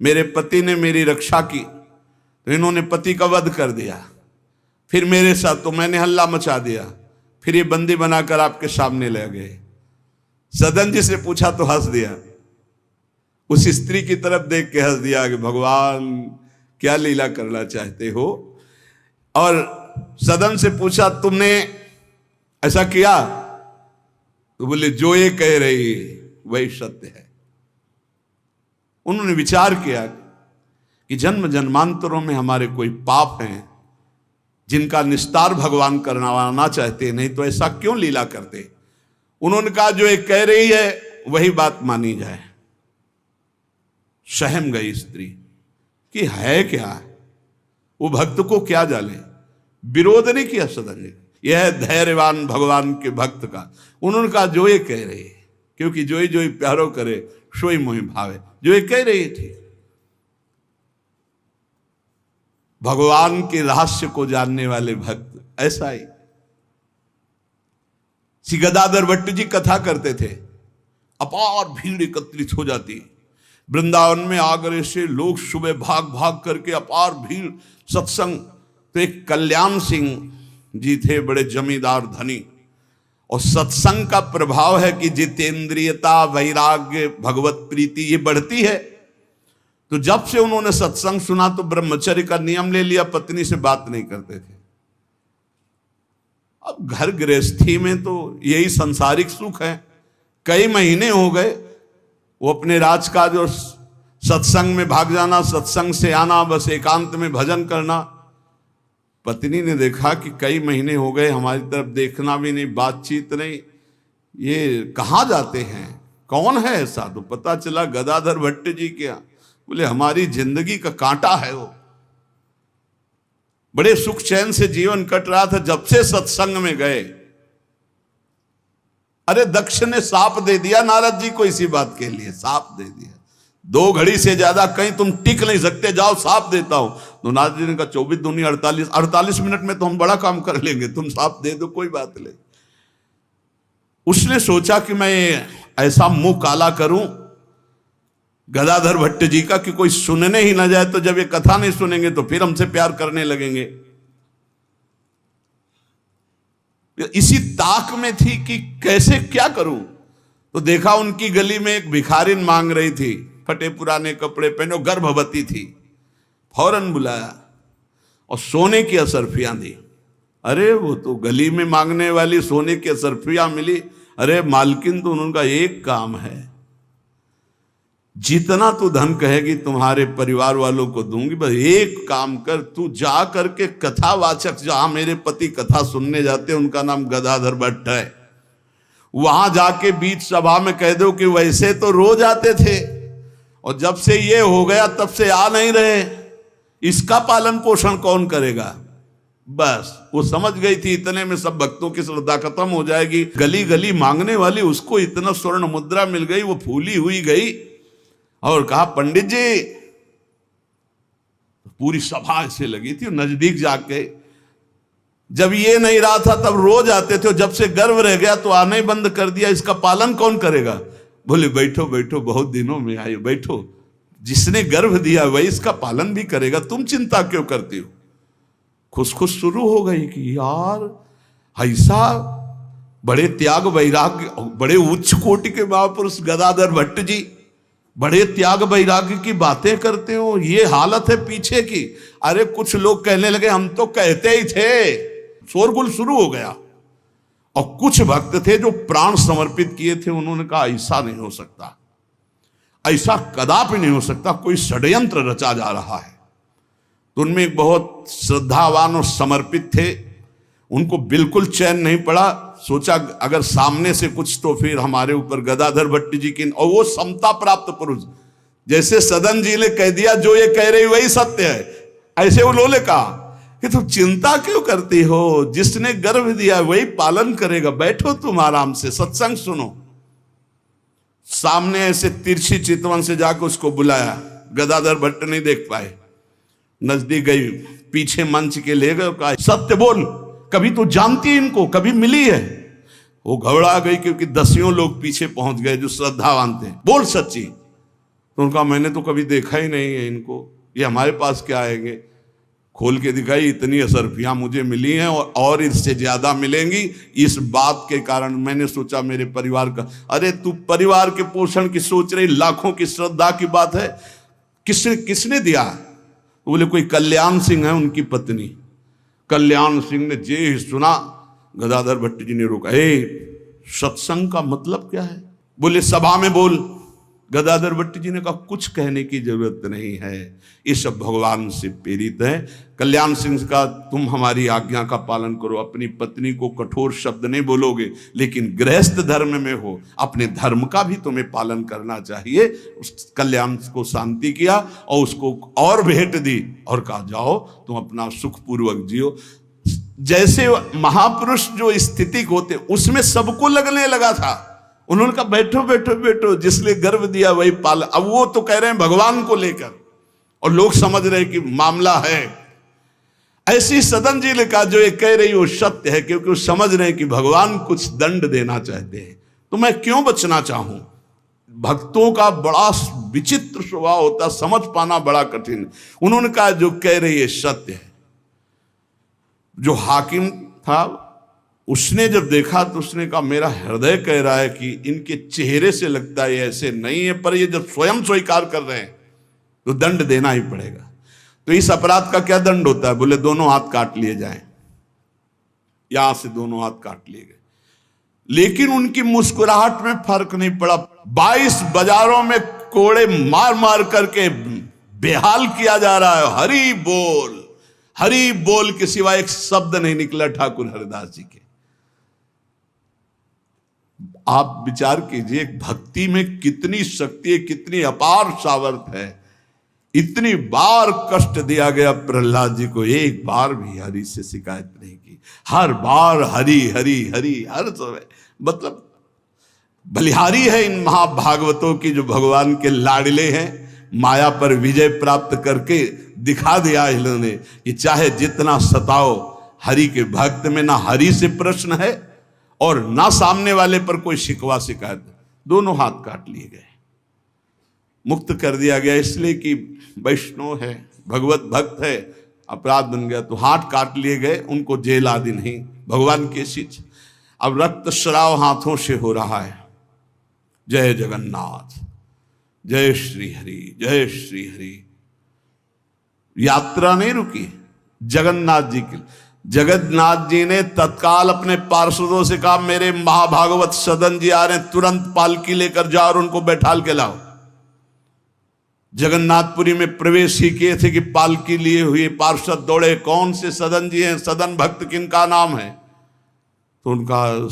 मेरे पति ने मेरी रक्षा की तो इन्होंने पति का वध कर दिया, फिर मेरे साथ तो मैंने हल्ला मचा दिया, फिर ये बंदी बनाकर आपके सामने ले गए। सदन जी से पूछा तो हंस दिया, उस स्त्री की तरफ देख के हंस दिया कि भगवान क्या लीला करना चाहते हो। और सदन से पूछा तुमने ऐसा किया? तो बोले जो ये कह रही वही सत्य है। उन्होंने विचार किया कि जन्म जन्मांतरों में हमारे कोई पाप हैं जिनका निस्तार भगवान करवाना चाहते, नहीं तो ऐसा क्यों लीला करते। उन्होंने कहा जो ये कह रही है वही बात मानी जाए। सहम गई स्त्री कि है क्या, वो भक्त को क्या जाने, विरोध नहीं किया सदन ने, यह धैर्यवान भगवान के भक्त का। उन्होंने कहा जो ये कह रही है, क्योंकि जो ही प्यारो करे सोई मोहि भावे, जो ये कह रही थी। भगवान के रहस्य को जानने वाले भक्त ऐसा ही श्री गदाधर भट्ट जी कथा करते थे, अपार भीड़ एकत्रित हो जाती। वृंदावन में आगरे से लोग सुबह भाग भाग करके अपार भीड़ सत्संग। तो एक कल्याण सिंह जी थे, बड़े जमींदार धनी, और सत्संग का प्रभाव है कि जितेंद्रियता, वैराग्य, भगवत प्रीति ये बढ़ती है। तो जब से उन्होंने सत्संग सुना तो ब्रह्मचर्य का नियम ले लिया, पत्नी से बात नहीं करते थे। अब घर गृहस्थी में तो यही संसारिक सुख है। कई महीने हो गए, वो अपने राजकाज और सत्संग में भाग जाना, सत्संग से आना, बस एकांत में भजन करना। पत्नी ने देखा कि कई महीने हो गए, हमारी तरफ देखना भी नहीं, बातचीत नहीं, ये कहाँ जाते हैं, कौन है ऐसा? तो पता चला गदाधर भट्ट जी क्या। बोले हमारी जिंदगी का कांटा है वो, बड़े सुख चैन से जीवन कट रहा था, जब से सत्संग में गए। अरे दक्ष ने साप दे दिया नारद जी को इसी बात के लिए, साप दे दिया। 2 घड़ी से ज्यादा कहीं तुम टिक नहीं सकते, जाओ साप देता हूं। तो नारद जी ने कहा 24 दूनी 48 मिनट में तो हम बड़ा काम कर लेंगे, तुम साप दे दो कोई बात नहीं। उसने सोचा कि मैं ऐसा मुंह काला करूं गदाधर भट्ट जी का कि कोई सुनने ही ना जाए, तो जब ये कथा नहीं सुनेंगे तो फिर हमसे प्यार करने लगेंगे। इसी ताक में थी कि कैसे क्या करूं। तो देखा उनकी गली में एक भिखारिन मांग रही थी, फटे पुराने कपड़े पहने, गर्भवती थी। फौरन बुलाया और सोने की असरफियां दी। अरे वो तो गली में मांगने वाली सोने की असरफियां मिली। अरे मालकिन, तो उनका एक काम है, जितना तू धन कहेगी तुम्हारे परिवार वालों को दूंगी, बस एक काम कर, तू जा करके कथावाचक, जहां मेरे पति कथा सुनने जाते हैं उनका नाम गदाधर भट्ट है, वहां जाके बीच सभा में कह दो कि वैसे तो रोज आते थे और जब से ये हो गया तब से आ नहीं रहे, इसका पालन पोषण कौन करेगा। बस वो समझ गई थी इतने में सब भक्तों की श्रद्धा खत्म हो जाएगी। गली गली मांगने वाली उसको इतना स्वर्ण मुद्रा मिल गई, वो फूली हुई गई और कहा पंडित जी। पूरी सभा ऐसे लगी थी, नजदीक जाके, जब ये नहीं रहा था तब रोज आते थे, जब से गर्भ रह गया तो आना ही बंद कर दिया, इसका पालन कौन करेगा। बोले बैठो बैठो, बहुत दिनों में आए, बैठो, जिसने गर्भ दिया वही इसका पालन भी करेगा, तुम चिंता क्यों करती हो। खुश खुश शुरू हो गई कि यार ऐसा बड़े त्याग वैराग्य, बड़े उच्च कोटि के महापुरुष गदाधर भट्ट जी बड़े त्याग वैराग्य की बातें करते हो, ये हालत है पीछे की। अरे कुछ लोग कहने लगे हम तो कहते ही थे, शोरगुल शुरू हो गया। और कुछ भक्त थे जो प्राण समर्पित किए थे, उन्होंने कहा ऐसा नहीं हो सकता, ऐसा कदापि नहीं हो सकता, कोई षड्यंत्र रचा जा रहा है। तो उनमें एक बहुत श्रद्धावान और समर्पित थे, उनको बिल्कुल चैन नहीं पड़ा। सोचा अगर सामने से कुछ तो फिर हमारे ऊपर गदाधर भट्ट जी की, और वो समता प्राप्त पुरुष, जैसे सदन जी ने कह दिया जो ये कह रही वही सत्य है, ऐसे उन्होंने कहा कि तुम चिंता क्यों करती हो, जिसने गर्भ दिया वही पालन करेगा, बैठो तुम आराम से सत्संग सुनो। सामने ऐसे तिरछी चितवन से जाकर उसको बुलाया, गदाधर भट्ट नहीं देख पाए, नजदीक गई, पीछे मंच के ले गए, कहा सत्य बोल, कभी तो जानती इनको, कभी मिली है। वो घबरा गई क्योंकि 10 लोग पीछे पहुंच गए जो श्रद्धावान थे, बोल सच्ची। तो उनका मैंने तो कभी देखा ही नहीं है इनको, ये हमारे पास क्या आएंगे। खोल के दिखाई, इतनी असरफियां मुझे मिली हैं और इससे ज्यादा मिलेंगी। इस बात के कारण मैंने सोचा मेरे परिवार का, अरे तू परिवार के पोषण की सोच रही, लाखों की श्रद्धा की बात है, किसने दिया। बोले कोई कल्याण सिंह है, उनकी पत्नी। कल्याण सिंह ने जे ही सुना, गदाधर भट्ट जी ने रोका, सत्संग का मतलब क्या है। बोले सभा में बोल। गदाधर भट्ट जी ने कहा कुछ कहने की जरूरत नहीं है, ये सब भगवान से प्रेरित है। कल्याण सिंह का तुम हमारी आज्ञा का पालन करो, अपनी पत्नी को कठोर शब्द नहीं बोलोगे, लेकिन गृहस्थ धर्म में हो, अपने धर्म का भी तुम्हें पालन करना चाहिए। उस कल्याण को शांति किया और उसको और भेंट दी और कहा जाओ तुम अपना सुखपूर्वक जियो। जैसे महापुरुष जो स्थिति होते उसमें सबको लगने लगा था। उन्होंने कहा बैठो बैठो बैठो, जिसने गर्भ दिया वही पाल। अब वो तो कह रहे हैं भगवान को लेकर, और लोग समझ रहे कि मामला है। ऐसी सदन जी ने कहा जो ये कह रही वो सत्य है, क्योंकि वो समझ रहे हैं कि भगवान कुछ दंड देना चाहते हैं, तो मैं क्यों बचना चाहूं। भक्तों का बड़ा विचित्र स्वभाव होता, समझ पाना बड़ा कठिन। उन्होंने कहा जो कह रही है सत्य है। जो हाकिम था उसने जब देखा तो उसने कहा मेरा हृदय कह रहा है कि इनके चेहरे से लगता है ऐसे नहीं है, पर ये जब स्वयं स्वीकार कर रहे हैं तो दंड देना ही पड़ेगा। तो इस अपराध का क्या दंड होता है? बोले दोनों हाथ काट लिए जाएं। यहां से दोनों हाथ काट लिए गए, लेकिन उनकी मुस्कुराहट में फर्क नहीं पड़ा। 22 बाजारों में कोड़े मार मार करके बेहाल किया जा रहा है। हरि बोल के सिवा एक शब्द नहीं निकला ठाकुर हरिदास जी के। आप विचार कीजिए भक्ति में कितनी शक्ति है, कितनी अपार सामर्थ्य है। इतनी बार कष्ट दिया गया प्रहलाद जी को, एक बार भी हरि से शिकायत नहीं की। हर बार हरि हरि हरि हर समय, मतलब बलिहारी है इन महाभागवतों की जो भगवान के लाडले हैं। माया पर विजय प्राप्त करके दिखा दिया इन्होंने कि चाहे जितना सताओ, हरि के भक्त में ना हरि से प्रश्न है और ना सामने वाले पर कोई शिकवा शिकायत। दोनों हाथ काट लिए गए, मुक्त कर दिया गया, इसलिए कि वैष्णव है, भगवत भक्त है। अपराध बन गया तो हाथ काट लिए गए, उनको जेल आदि नहीं, भगवान की चीज। अब रक्त स्राव हाथों से हो रहा है। जय जगन्नाथ, जय श्री हरि, जय श्री हरि। यात्रा नहीं रुकी जगन्नाथ जी की। जगन्नाथ जी ने तत्काल अपने पार्षदों से कहा मेरे महाभागवत सदन जी आ रहे हैं, तुरंत पालकी लेकर जाओ और उनको बैठाल के लाओ। जगन्नाथपुरी में प्रवेश ही किए थे कि पालकी लिए हुए पार्षद दौड़े, कौन से सदन जी हैं, सदन भक्त किनका नाम है? तो उनका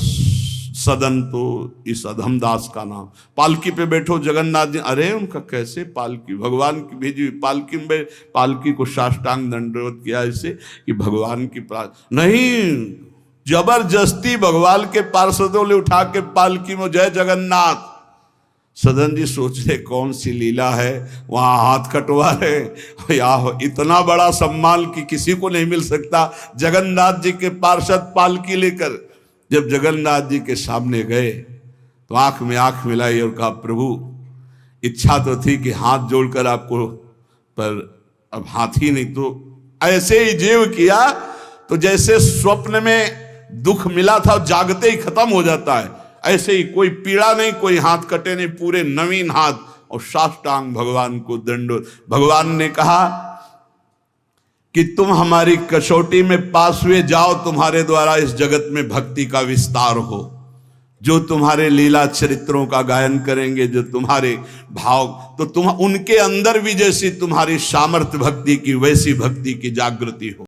सदन तो इस अधमदास का नाम। पालकी पे बैठो जगन्नाथ जी। अरे उनका कैसे पालकी, भगवान की भेजी हुई पालकी में, पालकी को साष्टांग दंडवत किया ऐसे कि भगवान की नहीं, जबरदस्ती भगवान के पार्षदों ने उठा के पालकी में, जय जगन्नाथ। सदन जी सोच रहे कौन सी लीला है, वहां हाथ कटवा रहे। या इतना बड़ा सम्मान कि किसी को नहीं मिल सकता। जगन्नाथ जी के पार्षद पालकी लेकर जब जगन्नाथ जी के सामने गए तो आंख में आंख मिलाई और कहा प्रभु इच्छा तो थी कि हाथ जोड़कर आपको, पर अब हाथ ही नहीं, तो ऐसे ही जीव किया तो जैसे स्वप्न में दुख मिला था जागते ही खत्म हो जाता है, ऐसे ही कोई पीड़ा नहीं, कोई हाथ कटे नहीं, पूरे नवीन हाथ और साष्टांग भगवान को दंडोत। भगवान ने कहा कि तुम हमारी कसौटी में पास हुए, जाओ तुम्हारे द्वारा इस जगत में भक्ति का विस्तार हो। जो तुम्हारे लीला चरित्रों का गायन करेंगे, जो तुम्हारे भाव, तो तुम उनके अंदर भी जैसी तुम्हारी सामर्थ्य भक्ति की, वैसी भक्ति की जागृति हो।